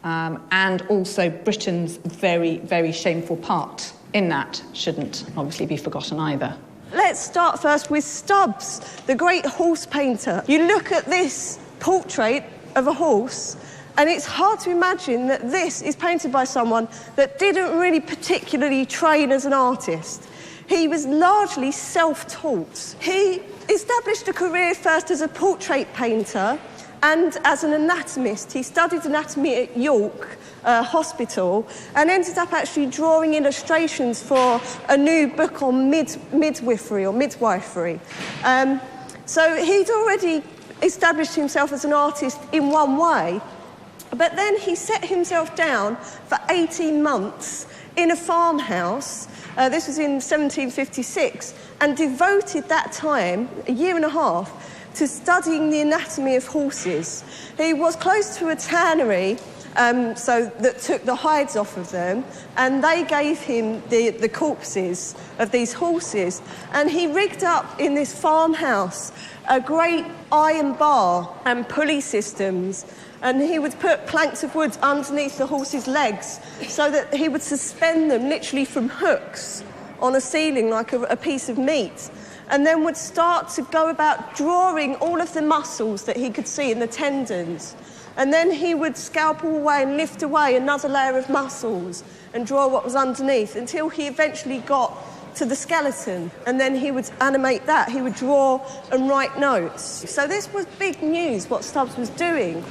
And also Britain's very, very shameful part in that shouldn't obviously be forgotten either. Let's start first with Stubbs, the great horse painter. You look at this portrait of a horse, and it's hard to imagine that this is painted by someone that didn't really particularly train as an artist. He was largely self-taught. He established a career first as a portrait painter and as an anatomist. He studied anatomy at York Hospital and ended up actually drawing illustrations for a new book on midwifery or midwifery. So he'd already established himself as an artist in one way, but then he set himself down for 18 months in a farmhouse. This was in 1756, and devoted that time, a year and a half, to studying the anatomy of horses. He was close to a tannery, so that took the hides off of them, and they gave him the corpses of these horses. And he rigged up in this farmhouse a great iron bar and pulley systems, and he would put planks of wood underneath the horses' legs so that he would suspend them literally from hooks on a ceiling like a piece of meat, and then would start to go about drawing all of the muscles that he could see in the tendons. And then he would scalpel away and lift away another layer of muscles and draw what was underneath until he eventually got to the skeleton. And then he would animate that. He would draw and write notes. So this was big news, what Stubbs was doing.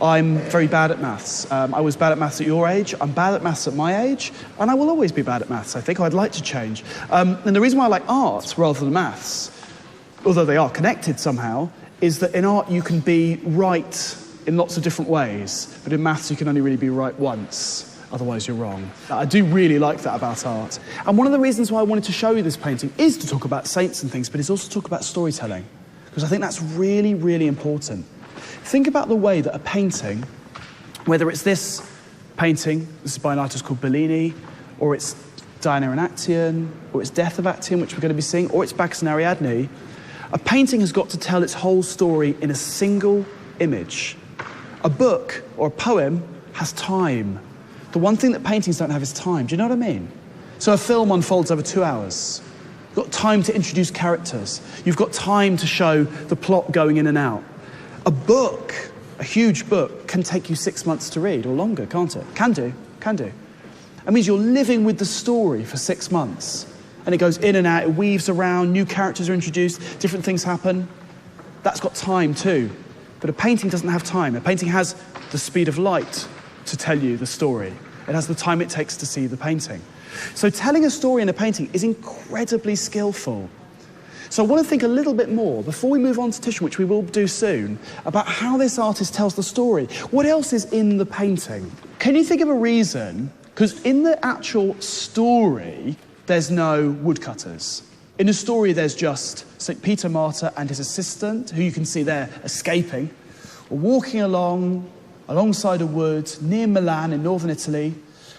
I'm very bad at maths. I was bad at maths at your age, I'm bad at maths at my age, and I will always be bad at maths, I think. I'd like to change. And the reason why I like art rather than maths, although they are connected somehow, is that in art you can be right in lots of different ways, but in maths you can only really be right once, otherwise you're wrong. I do really like that about art. And one of the reasons why I wanted to show you this painting is to talk about saints and things, but it's also to talk about storytelling, because I think that's really, really important. Think about the way that a painting, whether it's this painting, this is by an artist called Bellini, or it's Diana and Actaeon, or it's Death of Actaeon, which we're going to be seeing, or it's Bacchus and Ariadne, a painting has got to tell its whole story in a single image. A book or a poem has time. The one thing that paintings don't have is time. Do you know what I mean? So a film unfolds over 2 hours. You've got time to introduce characters. You've got time to show the plot going in and out. A book, a huge book, can take you 6 months to read, or longer, can't it? Can do. That means you're living with the story for 6 months. And it goes in and out, it weaves around, new characters are introduced, different things happen. That's got time too. But a painting doesn't have time. A painting has the speed of light to tell you the story. It has the time it takes to see the painting. So telling a story in a painting is incredibly skillful. So I want to think a little bit more, before we move on to Titian, which we will do soon, about how this artist tells the story. What else is in the painting? Can you think of a reason? Because in the actual story, there's no woodcutters. In the story, there's just St. Peter Martyr and his assistant, who you can see there escaping, or walking alongside a wood near Milan in northern Italy,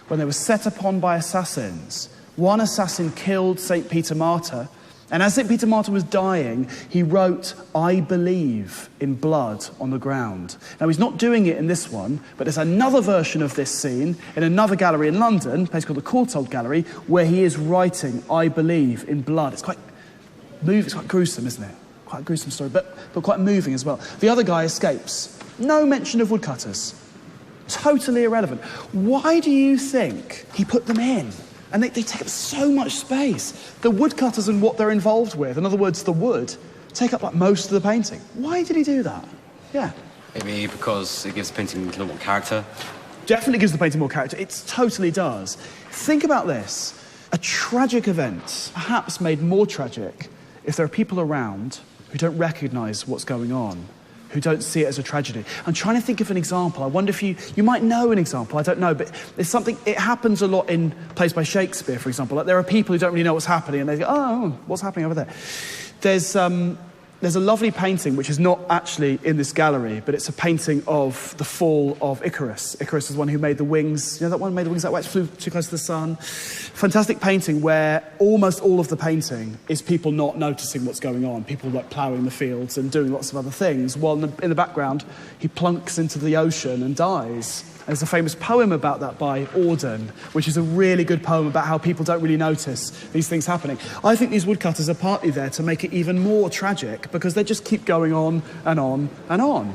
when they were set upon by assassins. One assassin killed St. Peter Martyr, and as St. Peter Martyr was dying, he wrote, "I believe," in blood on the ground. Now, he's not doing it in this one, but there's another version of this scene in another gallery in London, a place called the Courtauld Gallery, where he is writing, "I believe," in blood. It's quite gruesome, isn't it? Quite a gruesome story, but quite moving as well. The other guy escapes. No mention of woodcutters. Totally irrelevant. Why do you think he put them in? And they take up so much space. The woodcutters and what they're involved with, in other words, the wood, take up like most of the painting. Why did he do that? Yeah. Maybe because it gives the painting a little more character. Definitely gives the painting more character. It totally does. Think about this. A tragic event, perhaps made more tragic if there are people around who don't recognise what's going on, who don't see it as a tragedy. I'm trying to think of an example. I wonder if you might know an example, I don't know, but it's something, it happens a lot in plays by Shakespeare, for example. Like there are people who don't really know what's happening and they go, oh, what's happening over there? There's a lovely painting which is not actually in this gallery, but it's a painting of the fall of Icarus. Icarus is the one who made the wings. You know that one made the wings that way, flew too close to the sun. Fantastic painting where almost all of the painting is people not noticing what's going on. People like ploughing the fields and doing lots of other things, while in the background he plunks into the ocean and dies. And there's a famous poem about that by Auden, which is a really good poem about how people don't really notice these things happening. I think these woodcutters are partly there to make it even more tragic, because they just keep going on and on and on.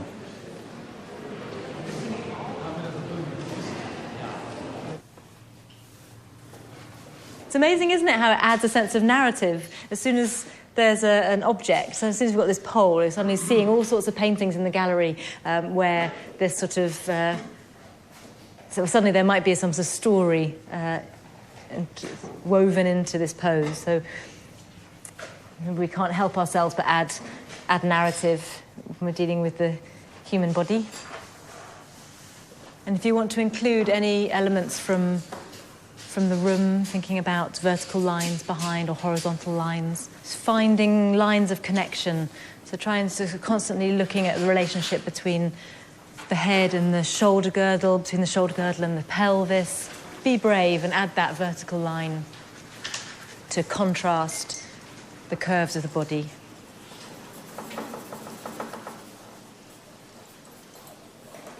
It's amazing, isn't it, how it adds a sense of narrative as soon as there's an object. So as soon as we've got this pole, you're suddenly seeing all sorts of paintings in the gallery where there's sort of... so suddenly there might be some sort of story woven into this pose. So we can't help ourselves but add narrative when we're dealing with the human body. And if you want to include any elements from the room, thinking about vertical lines behind or horizontal lines, finding lines of connection. So trying to constantly looking at the relationship between the head and the shoulder girdle, between the shoulder girdle and the pelvis. Be brave and add that vertical line to contrast the curves of the body.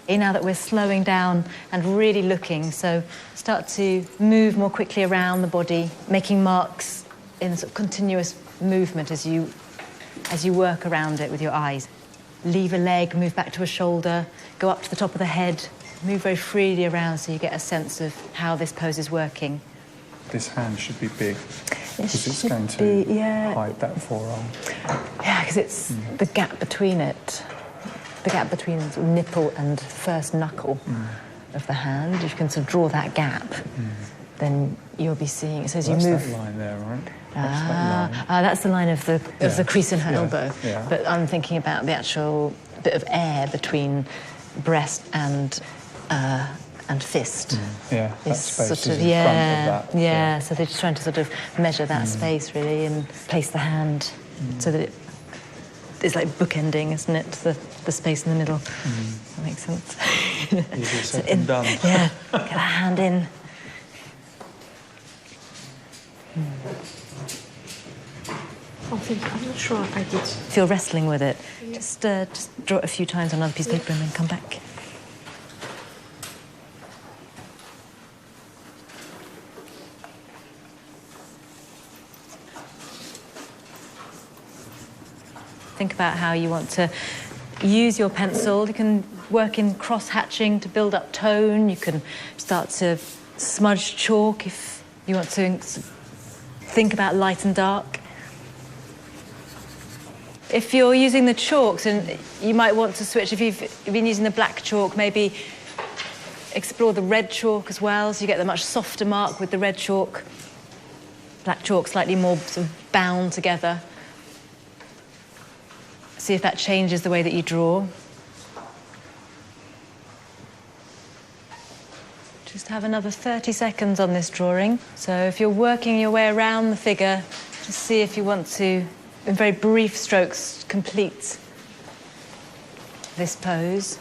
Now that we're slowing down and really looking, so start to move more quickly around the body, making marks in sort of continuous movement as you work around it with your eyes. Leave a leg, move back to a shoulder, go up to the top of the head, move very freely around so you get a sense of how this pose is working. This hand should be big, because it's going to hide that forearm. Yeah, because it's the gap between it. The gap between the nipple and first knuckle of the hand. If you can sort of draw that gap, then you'll be seeing it. So as you move... That's that line there, right? That's the line of the crease in her elbow. Yeah. But I'm thinking about the actual bit of air between breast and fist. Yeah, that space sort is of, in front of that. Yeah, so they're just trying to sort of measure that space, really, and place the hand so that it's like bookending, isn't it? The space in the middle. That makes sense. Easier said than done. Yeah, get that hand in. I'm not sure I did. If you're wrestling with it, just draw it a few times on another piece of paper and then come back. Think about how you want to use your pencil. You can work in cross-hatching to build up tone. You can start to smudge chalk if you want to think about light and dark. If you're using the chalks, and you might want to switch, if you've been using the black chalk, maybe explore the red chalk as well, so you get the much softer mark with the red chalk. Black chalk slightly more sort of bound together. see if that changes the way that you draw. Just have another 30 seconds on this drawing. So if you're working your way around the figure, just see if you want to, in very brief strokes, complete this pose.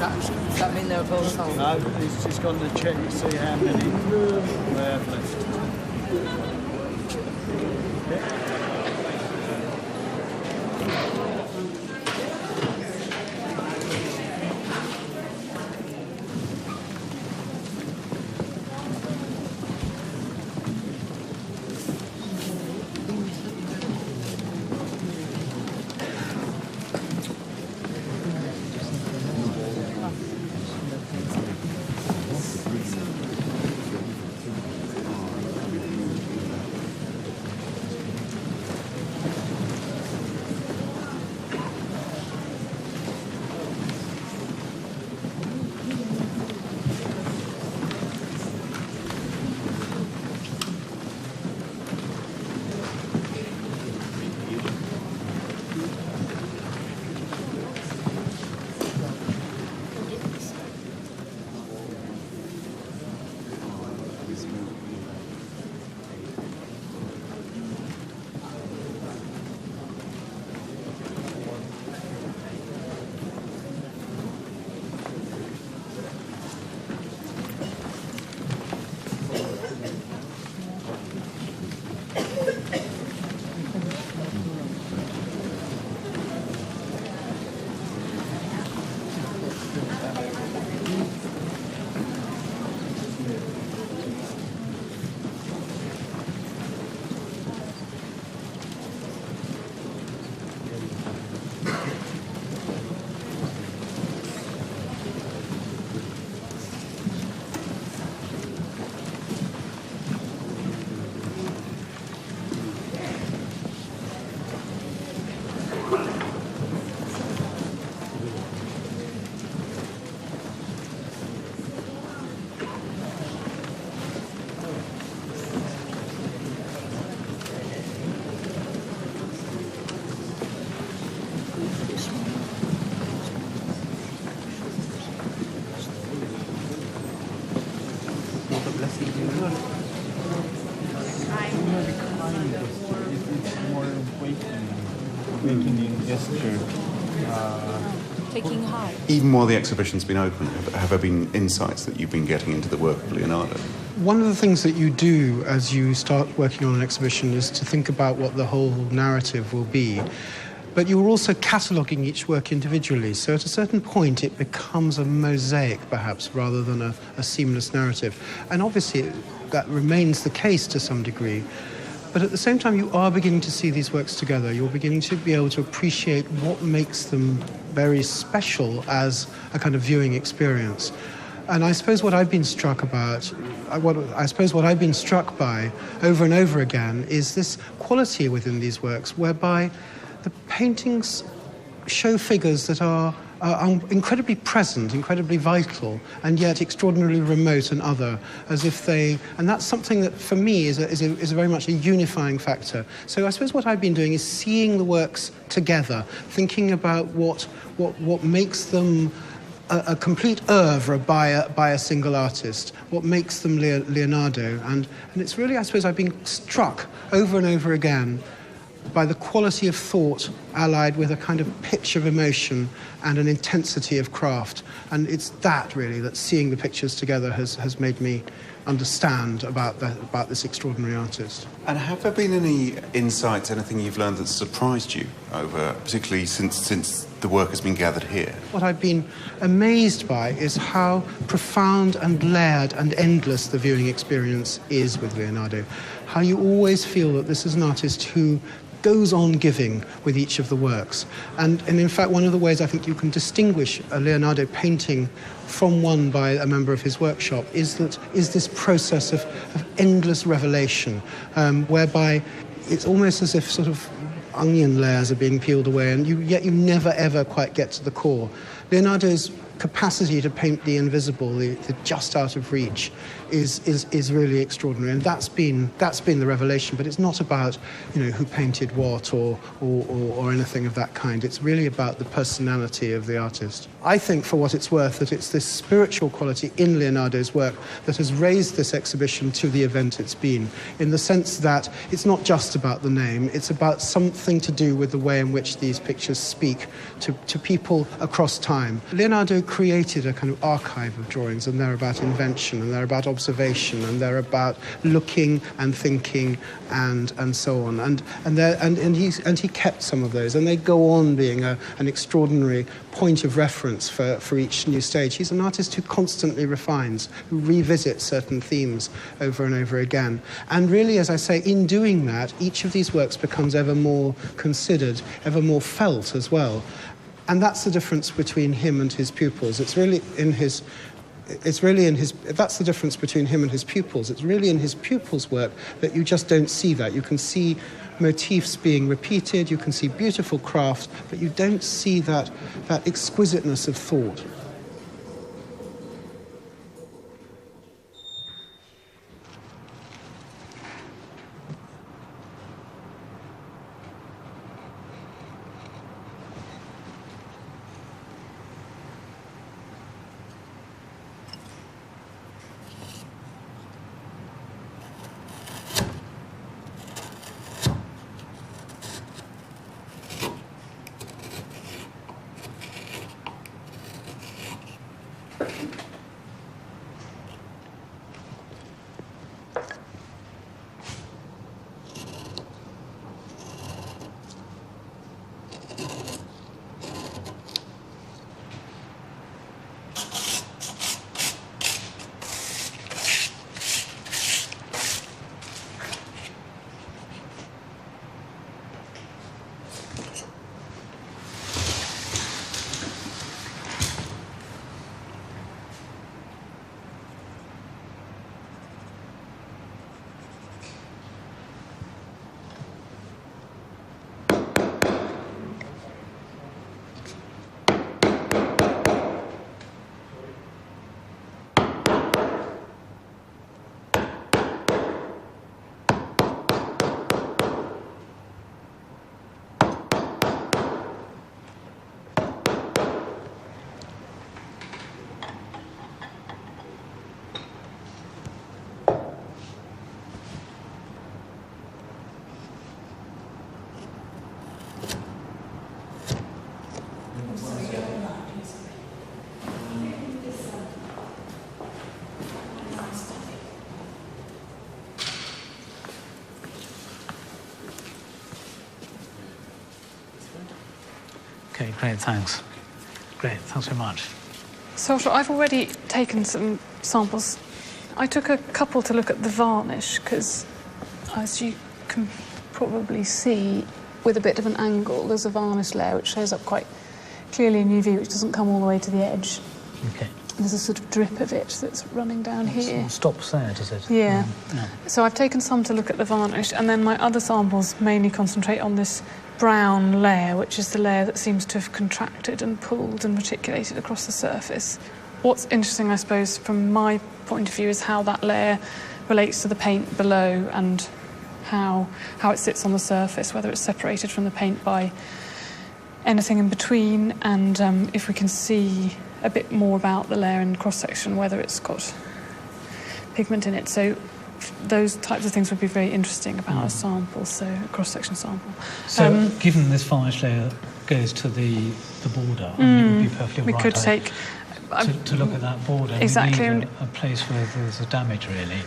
Does that mean they're both sold? No, he's just gone to check to see how many they have left. Taking heart. Even while the exhibition's been open, have there been insights that you've been getting into the work of Leonardo? One of the things that you do as you start working on an exhibition is to think about what the whole narrative will be. But you're also cataloguing each work individually, so at a certain point it becomes a mosaic, perhaps, rather than a seamless narrative. And obviously that remains the case to some degree. But at the same time, you are beginning to see these works together. You're beginning to be able to appreciate what makes them very special as a kind of viewing experience. And I suppose what I've been struck by over and over again is this quality within these works whereby the paintings show figures that are are incredibly present, incredibly vital, and yet extraordinarily remote and other, as if they... And that's something that, for me, is a very much a unifying factor. So I suppose what I've been doing is seeing the works together, thinking about what makes them a complete oeuvre by a single artist, what makes them Leonardo. And it's really, I suppose, I've been struck over and over again by the quality of thought allied with a kind of pitch of emotion and an intensity of craft. And it's that, really, that seeing the pictures together has made me understand about this extraordinary artist. And have there been any insights, anything you've learned that's surprised you over, particularly since the work has been gathered here? What I've been amazed by is how profound and layered and endless the viewing experience is with Leonardo. How you always feel that this is an artist who goes on giving with each of the works. And in fact, one of the ways I think you can distinguish a Leonardo painting from one by a member of his workshop is this process of endless revelation, whereby it's almost as if sort of onion layers are being peeled away, and yet you never ever quite get to the core. Leonardo's capacity to paint the invisible, the just out of reach, is really extraordinary, and that's been the revelation. But it's not about who painted what or anything of that kind. It's really about the personality of the artist. I think, for what it's worth, that it's this spiritual quality in Leonardo's work that has raised this exhibition to the event it's been, in the sense that it's not just about the name, it's about something to do with the way in which these pictures speak to people across time. Leonardo created a kind of archive of drawings, and they're about invention, and they're about observation, and they're about looking and thinking and so on. And he kept some of those, and they go on being an extraordinary point of reference for each new stage. He's an artist who constantly refines, who revisits certain themes over and over again. And really, as I say, in doing that, each of these works becomes ever more considered, ever more felt as well. And that's the difference between him and his pupils. That's the difference between him and his pupils. It's really in his pupils' work that you just don't see that. You can see motifs being repeated, you can see beautiful craft, but you don't see that exquisiteness of thought. Okay, great, thanks. Great, thanks very much. So I've already taken some samples. I took a couple to look at the varnish, because as you can probably see, with a bit of an angle, there's a varnish layer which shows up quite clearly in UV, which doesn't come all the way to the edge. Okay. There's a sort of drip of it that's running down here. It stops there, does it? Yeah. Yeah. So I've taken some to look at the varnish, and then my other samples mainly concentrate on this brown layer, which is the layer that seems to have contracted and pulled and reticulated across the surface. What's interesting, I suppose, from my point of view, is how that layer relates to the paint below and how it sits on the surface, whether it's separated from the paint by anything in between, and if we can see a bit more about the layer in cross-section, whether it's got pigment in it. So those types of things would be very interesting about a sample, so a cross-section sample. So given this varnish layer goes to the border, I mean, it would be perfectly we right could take... to look at that border. Exactly. We need a place where there's a damage, really.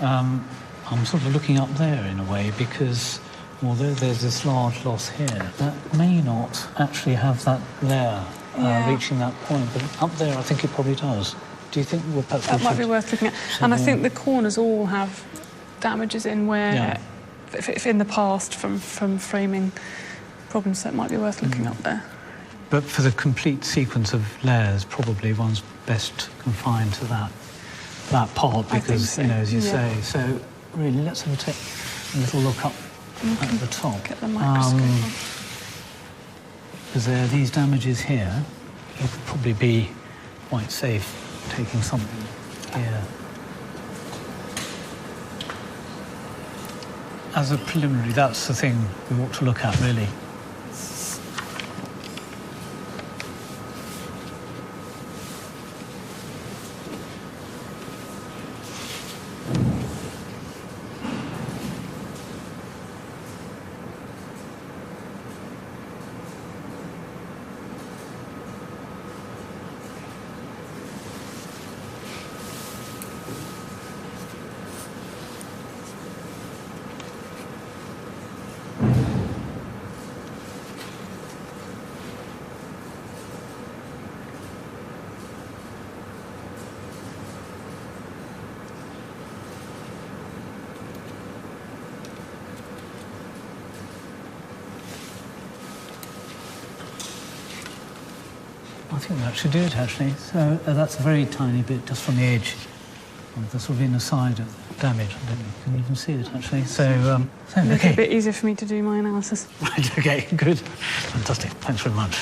I'm sort of looking up there in a way, because although there's this large loss here, that may not actually have that layer reaching that point, but up there I think it probably does. Do you think that might be worth looking at? And I think the corners all have damages in where, if in the past, from framing problems, so it might be worth looking up there. But for the complete sequence of layers, probably one's best confined to that part, because, so. you know, as you say. So really, let's have a little look up at the top. Get the microscope on. Because there are these damages here. You could probably be quite safe taking something here. As a preliminary, that's the thing we ought to look at, really. I think that should do it, actually. So that's a very tiny bit just from the edge of the sort of inner side of the damage. I don't know if you can even see it, actually. So, Make it a bit easier for me to do my analysis. Right, OK, good. Fantastic. Thanks very much.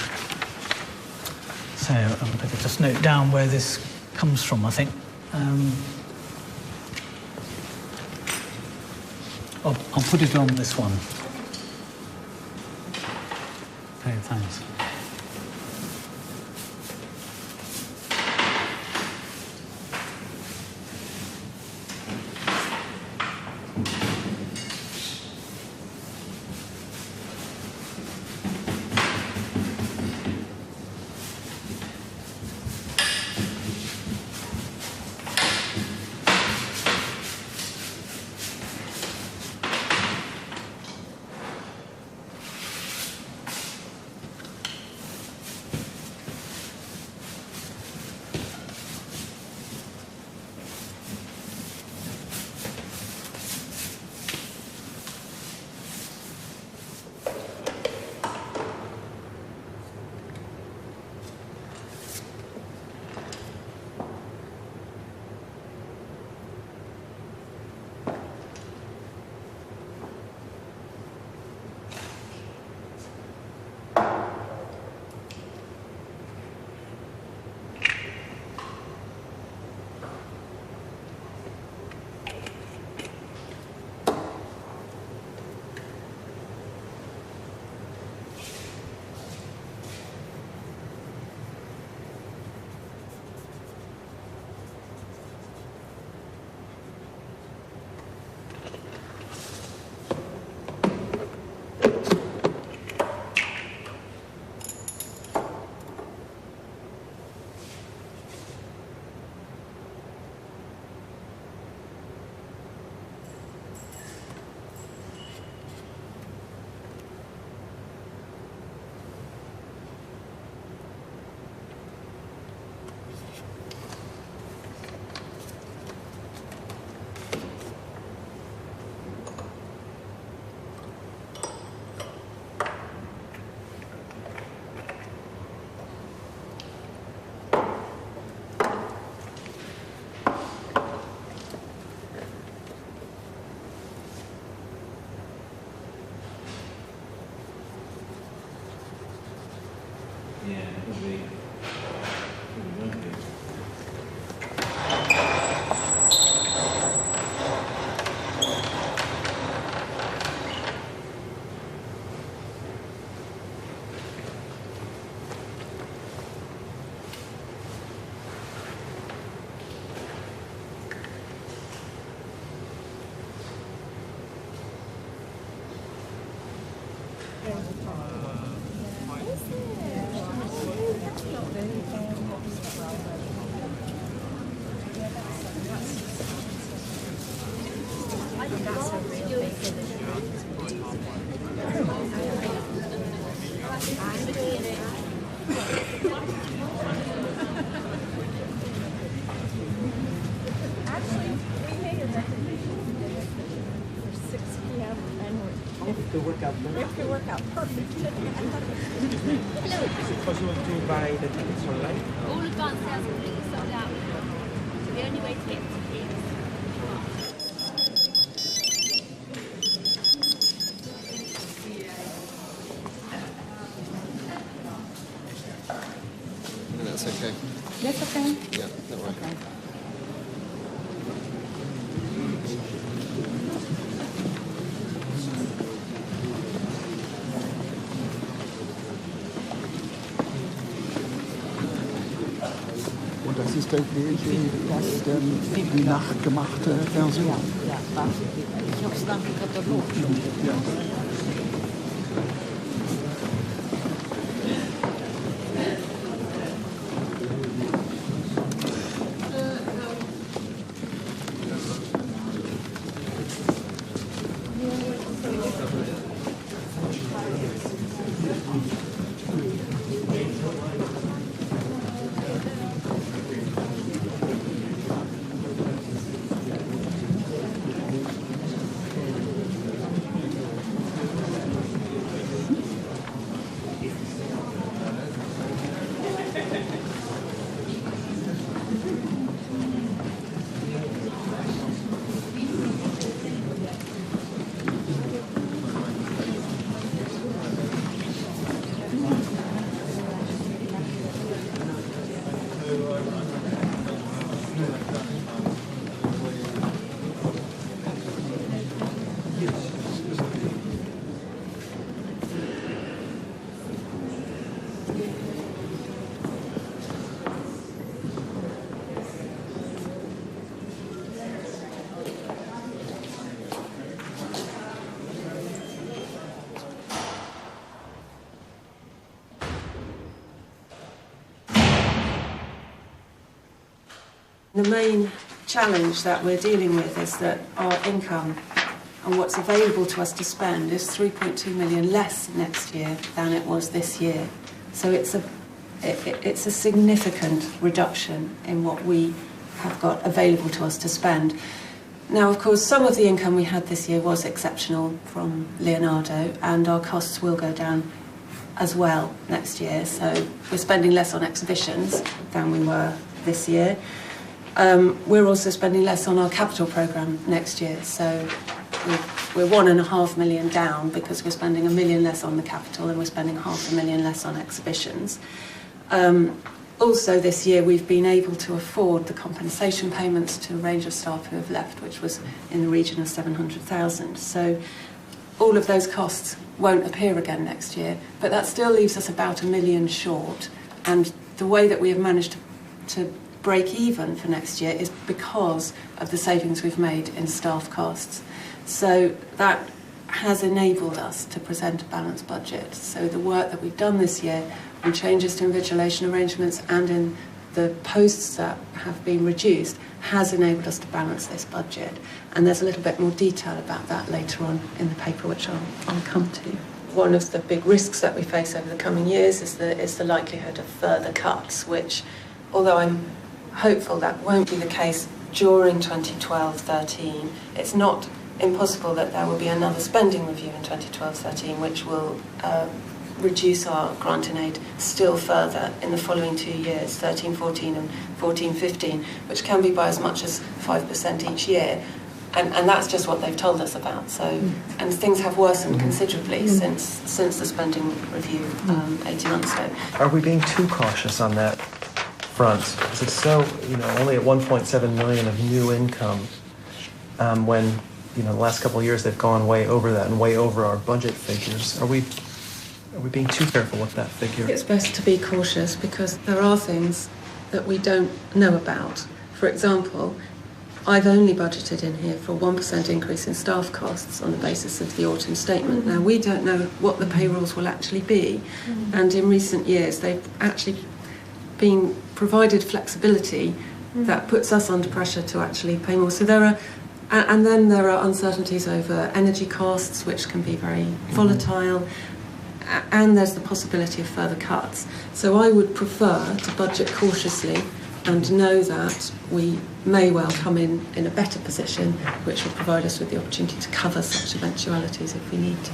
So I better just note down where this comes from, I think. I'll put it on this one. OK, thanks. That's okay. That's okay? Yeah, don't worry. Okay. Und das ist wirklich die nachgemachte Version. Ja, ich habe es dann im Katalog schon. Ja. The main challenge that we're dealing with is that our income and what's available to us to spend is 3.2 million less next year than it was this year. So it's a significant reduction in what we have got available to us to spend. Now, of course, some of the income we had this year was exceptional from Leonardo, and our costs will go down as well next year. So we're spending less on exhibitions than we were this year. We're also spending less on our capital programme next year, so we're 1.5 million down because we're spending 1 million less on the capital and we're spending 500,000 less on exhibitions. Also this year we've been able to afford the compensation payments to a range of staff who have left, which was in the region of 700,000. So all of those costs won't appear again next year, but that still leaves us about 1 million short, and the way that we have managed to break even for next year is because of the savings we've made in staff costs. So that has enabled us to present a balanced budget. So the work that we've done this year on changes to invigilation arrangements and in the posts that have been reduced has enabled us to balance this budget. And there's a little bit more detail about that later on in the paper, which I'll come to. One of the big risks that we face over the coming years is the likelihood of further cuts, which, although I'm hopeful that won't be the case during 2012-13, it's not impossible that there will be another spending review in 2012-13 which will reduce our grant in aid still further in the following 2 years, 13-14 and 14-15, which can be by as much as 5% each year. And that's just what they've told us about. So, and things have worsened considerably since the spending review 18 months ago. Are we being too cautious on that front? Is it so, only at 1.7 million of new income when, the last couple of years they've gone way over that and way over our budget figures? Are we being too careful with that figure? It's best to be cautious because there are things that we don't know about. For example, I've only budgeted in here for a 1% increase in staff costs on the basis of the autumn statement. Now, we don't know what the payrolls will actually be, and in recent years they've actually been provided flexibility that puts us under pressure to actually pay more. So there are, and then there are uncertainties over energy costs, which can be very volatile, and there's the possibility of further cuts. So I would prefer to budget cautiously and know that we may well come in a better position, which will provide us with the opportunity to cover such eventualities if we need to.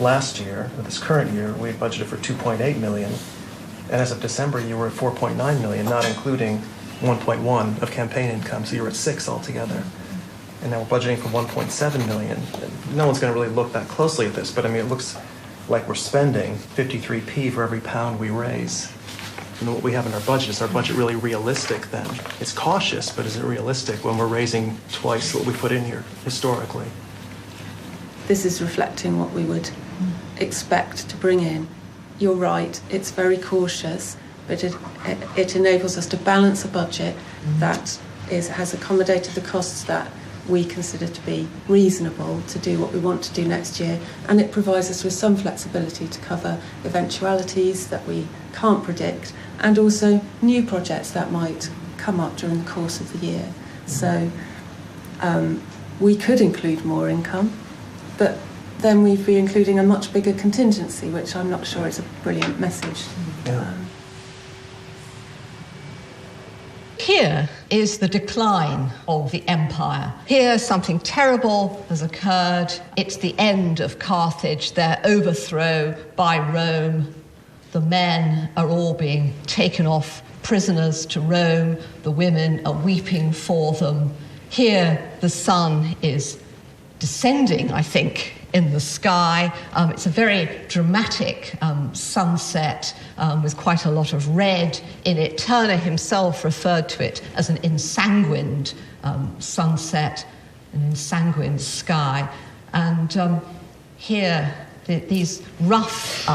Last year, or this current year, we had budgeted for 2.8 million, and as of December, you were at 4.9 million, not including 1.1 of campaign income, so you were at 6 altogether. And now we're budgeting for 1.7 million. No one's going to really look that closely at this, but it looks like we're spending 53p for every pound we raise. What we have in our budget, is our budget really realistic then? It's cautious, but is it realistic when we're raising twice what we put in here historically? This is reflecting what we would expect to bring in. You're right, it's very cautious, but it enables us to balance a budget that has accommodated the costs that we consider to be reasonable to do what we want to do next year, and it provides us with some flexibility to cover eventualities that we can't predict, and also new projects that might come up during the course of the year. So we could include more income, but then we'd be including a much bigger contingency, which I'm not sure is a brilliant message. Here is the decline of the empire. Here something terrible has occurred. It's the end of Carthage, their overthrow by Rome. The men are all being taken off prisoners to Rome. The women are weeping for them. Here the sun is descending, I think, in the sky. It's a very dramatic sunset with quite a lot of red in it. Turner himself referred to it as an ensanguined sunset, an ensanguined sky. And here, these rough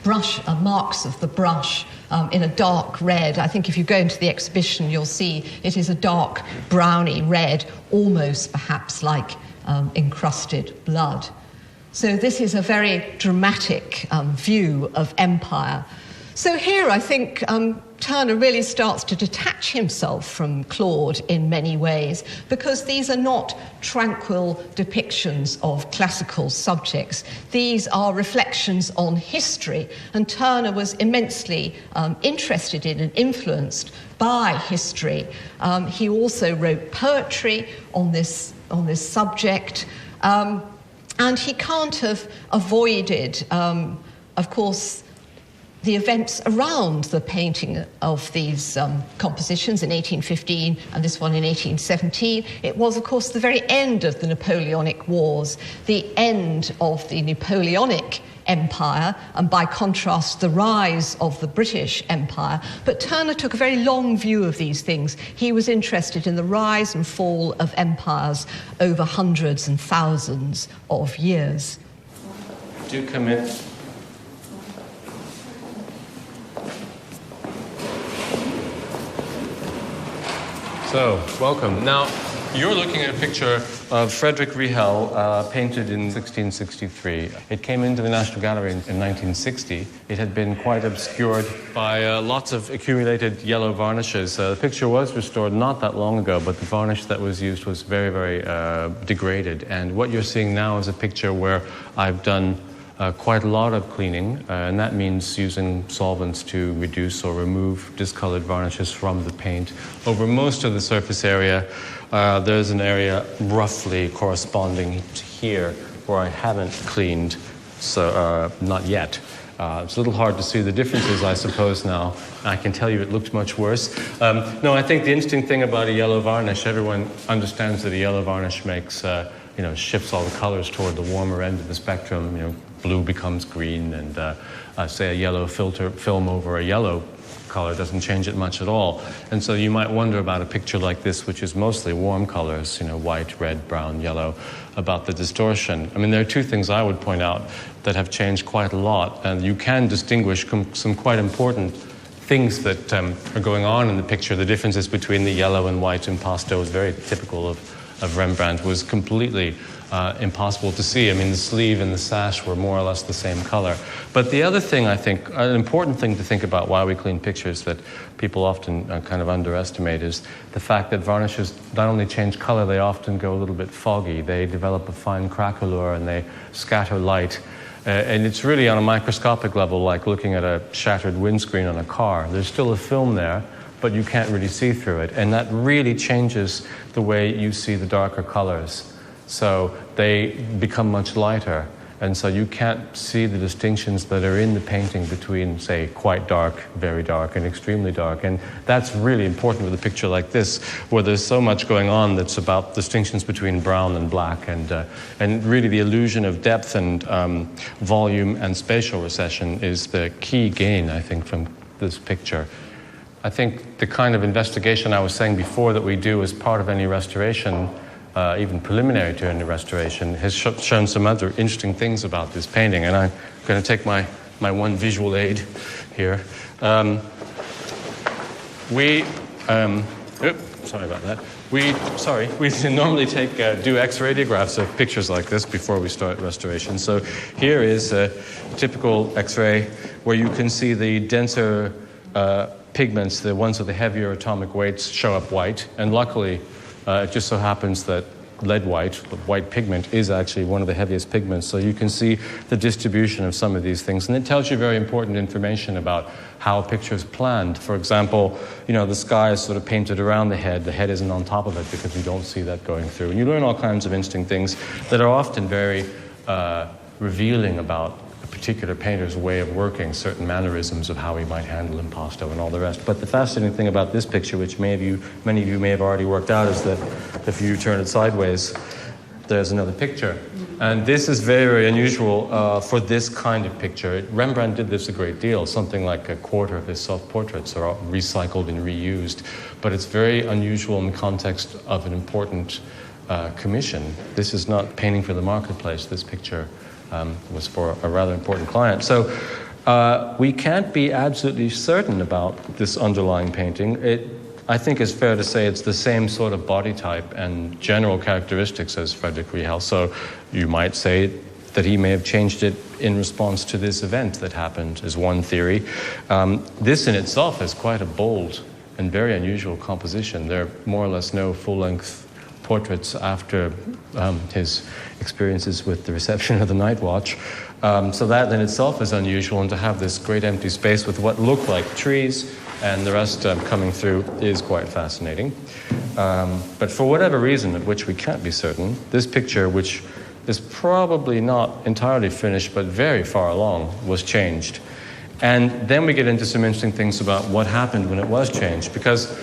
marks of the brush in a dark red. I think if you go into the exhibition, you'll see it is a dark browny red, almost perhaps like encrusted blood. So this is a very dramatic view of empire. So here I think Turner really starts to detach himself from Claude in many ways, because these are not tranquil depictions of classical subjects. These are reflections on history, and Turner was immensely interested in and influenced by history. He also wrote poetry on this subject, and he can't have avoided, of course, the events around the painting of these compositions in 1815 and this one in 1817. It was, of course, the very end of the Napoleonic Wars, the end of the Napoleonic Empire, and by contrast, the rise of the British Empire. But Turner took a very long view of these things. He was interested in the rise and fall of empires over hundreds and thousands of years. Do come in. So, welcome. Now, you're looking at a picture of Frederick Rihel, painted in 1663. It came into the National Gallery in 1960. It had been quite obscured by lots of accumulated yellow varnishes. The picture was restored not that long ago, but the varnish that was used was very, very degraded. And what you're seeing now is a picture where I've done quite a lot of cleaning, and that means using solvents to reduce or remove discolored varnishes from the paint. Over most of the surface area, there's an area roughly corresponding to here where I haven't cleaned, so not yet. It's a little hard to see the differences, I suppose, now. I can tell you it looked much worse. No, I think the interesting thing about a yellow varnish, everyone understands that a yellow varnish makes, shifts all the colors toward the warmer end of the spectrum. Blue becomes green, and say a yellow film over a yellow color doesn't change it much at all. And so you might wonder about a picture like this, which is mostly warm colors, white, red, brown, yellow, about the distortion. I mean, there are two things I would point out that have changed quite a lot, and you can distinguish some quite important things that are going on in the picture. The differences between the yellow and white impasto is very typical of Rembrandt, was completely impossible to see. I mean, the sleeve and the sash were more or less the same color. But the other thing, I think, an important thing to think about while we clean pictures that people often kind of underestimate is the fact that varnishes not only change color, they often go a little bit foggy. They develop a fine craquelure and they scatter light. And it's really on a microscopic level like looking at a shattered windscreen on a car. There's still a film there, but you can't really see through it. And that really changes the way you see the darker colors. So they become much lighter. And so you can't see the distinctions that are in the painting between, say, quite dark, very dark, and extremely dark. And that's really important with a picture like this, where there's so much going on that's about distinctions between brown and black, and really the illusion of depth and volume and spatial recession is the key gain, I think, from this picture. I think the kind of investigation I was saying before that we do as part of any restoration, even preliminary to any restoration, has shown some other interesting things about this painting. And I'm going to take my one visual aid here. Sorry about that. We normally do X radiographs of pictures like this before we start restoration. So here is a typical X-ray where you can see the denser pigments, the ones with the heavier atomic weights, show up white. And luckily, it just so happens that lead white pigment, is actually one of the heaviest pigments. So you can see the distribution of some of these things. And it tells you very important information about how a picture is planned. For example, the sky is sort of painted around the head. The head isn't on top of it because you don't see that going through. And you learn all kinds of interesting things that are often very revealing about a particular painter's way of working, certain mannerisms of how he might handle impasto and all the rest. But the fascinating thing about this picture, which many of you may have already worked out, is that if you turn it sideways, there's another picture. And this is very, very unusual for this kind of picture. Rembrandt did this a great deal. Something like a quarter of his self-portraits are recycled and reused. But it's very unusual in the context of an important commission. This is not painting for the marketplace. This picture was for a rather important client. So we can't be absolutely certain about this underlying painting. I think it's fair to say it's the same sort of body type and general characteristics as Frederick Rihel. So you might say that he may have changed it in response to this event that happened, is one theory. This in itself is quite a bold and very unusual composition. There are more or less no full-length portraits after his experiences with the reception of the Night Watch. So that in itself is unusual, and to have this great empty space with what look like trees and the rest coming through is quite fascinating. But for whatever reason, at which we can't be certain, this picture, which is probably not entirely finished but very far along, was changed. And then we get into some interesting things about what happened when it was changed, because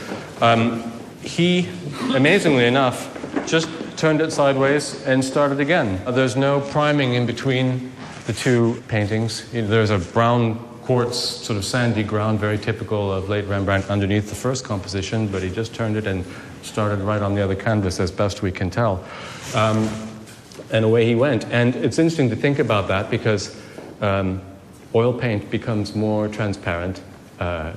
he, amazingly enough, just turned it sideways and started again. There's no priming in between the two paintings. There's a brown quartz, sort of sandy ground, very typical of late Rembrandt, underneath the first composition, but he just turned it and started right on the other canvas, as best we can tell. And away he went. And it's interesting to think about that, because oil paint becomes more transparent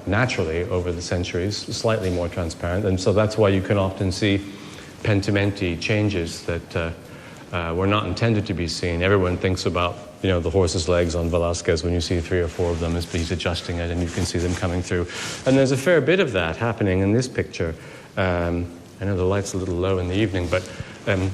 naturally over the centuries, slightly more transparent, and so that's why you can often see pentimenti changes that were not intended to be seen. Everyone thinks about the horse's legs on Velázquez when you see 3 or 4 of them as he's adjusting it, and you can see them coming through. And there's a fair bit of that happening in this picture. I know the light's a little low in the evening, but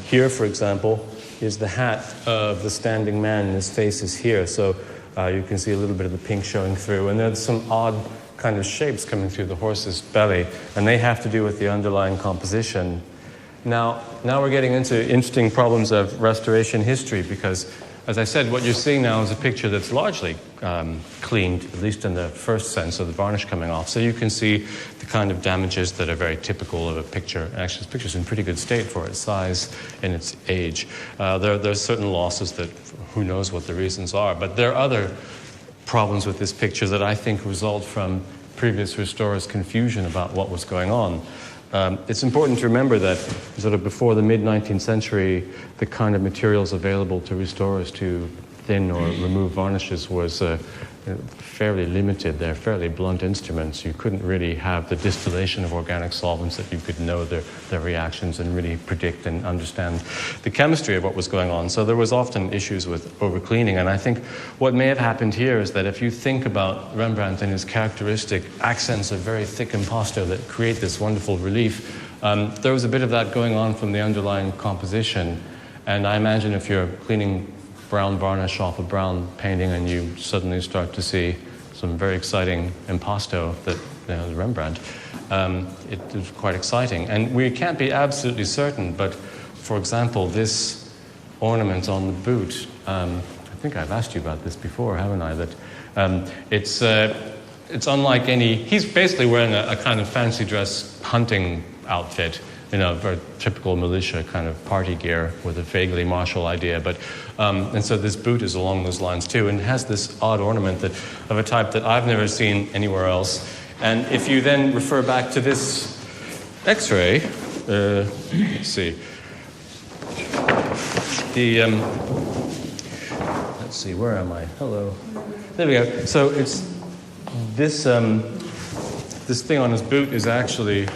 here, for example, is the hat of the standing man, and his face is here. So you can see a little bit of the pink showing through. And there's some odd kind of shapes coming through the horse's belly, and they have to do with the underlying composition. Now we're getting into interesting problems of restoration history, because as I said, what you're seeing now is a picture that's largely cleaned, at least in the first sense of the varnish coming off. So you can see the kind of damages that are very typical of a picture. Actually, this picture's in pretty good state for its size and its age. There are certain losses that who knows what the reasons are, but there are other problems with this picture that I think result from previous restorers' confusion about what was going on. It's important to remember that sort of before the mid-19th century, the kind of materials available to restorers to thin or remove varnishes was fairly limited. They're fairly blunt instruments. You couldn't really have the distillation of organic solvents that you could know their reactions and really predict and understand the chemistry of what was going on. So there was often issues with overcleaning. And I think what may have happened here is that if you think about Rembrandt and his characteristic accents of very thick impasto that create this wonderful relief, there was a bit of that going on from the underlying composition. And I imagine if you're cleaning brown varnish off a brown painting and you suddenly start to see some very exciting impasto that, Rembrandt, it was quite exciting. And we can't be absolutely certain, but for example, this ornament on the boot, I think I've asked you about this before, haven't I? That it's unlike any, he's basically wearing a kind of fancy dress hunting outfit, very typical militia kind of party gear with a vaguely martial idea. But and so this boot is along those lines too, and has this odd ornament of a type that I've never seen anywhere else. And if you then refer back to this X-ray, let's see, let's see, where am I? Hello, there we go. So it's this this thing on his boot is actually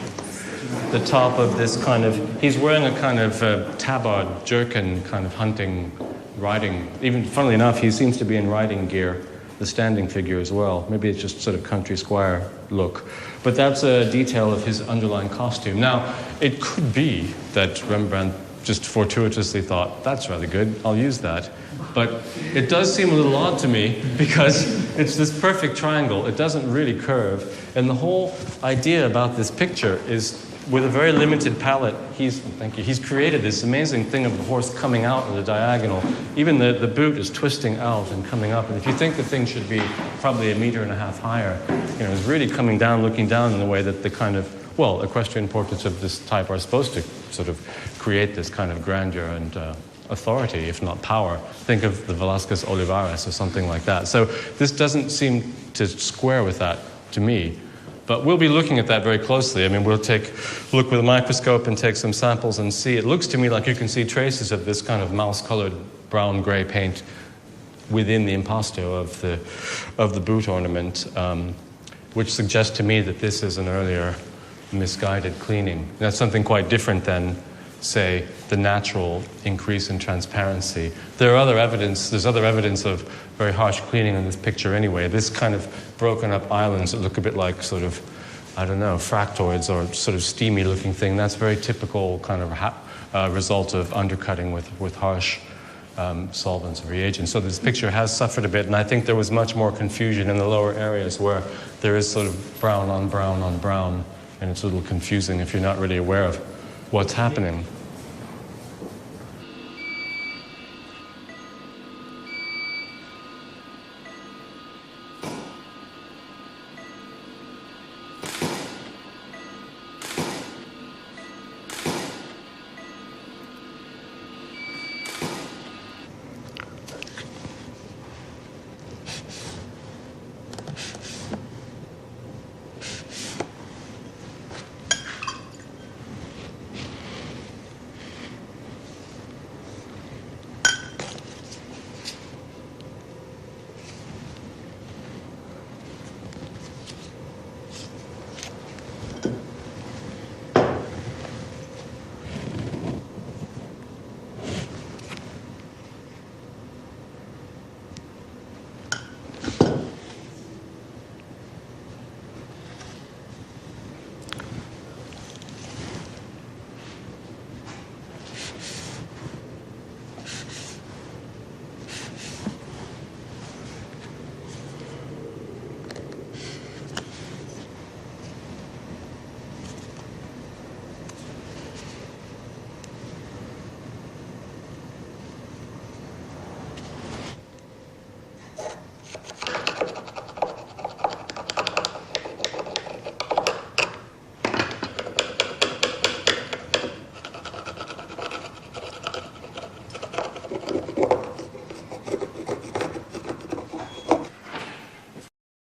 the top of this kind of, he's wearing a kind of tabard jerkin kind of hunting, riding, even funnily enough, he seems to be in riding gear, the standing figure as well. Maybe it's just sort of country squire look. But that's a detail of his underlying costume. Now, it could be that Rembrandt just fortuitously thought, that's rather good, I'll use that. But it does seem a little odd to me because it's this perfect triangle. It doesn't really curve. And the whole idea about this picture is with a very limited palette, he's created this amazing thing of the horse coming out in the diagonal. Even the boot is twisting out and coming up. And if you think the thing should be probably 1.5 meters higher, it's really coming down, looking down in a way that the kind of, equestrian portraits of this type are supposed to sort of create this kind of grandeur and authority, if not power. Think of the Velázquez Olivares or something like that. So this doesn't seem to square with that to me. But we'll be looking at that very closely. I mean, we'll look with a microscope and take some samples and see. It looks to me like you can see traces of this kind of mouse-colored brown-gray paint within the impasto of the boot ornament, which suggests to me that this is an earlier misguided cleaning. That's something quite different than, say, the natural increase in transparency. There's other evidence of very harsh cleaning in this picture anyway. This kind of broken up islands that look a bit like sort of, fractoids or sort of steamy looking thing. That's very typical kind of result of undercutting with harsh solvents or reagents. So this picture has suffered a bit, and I think there was much more confusion in the lower areas where there is sort of brown on brown on brown, and it's a little confusing if you're not really aware of what's happening.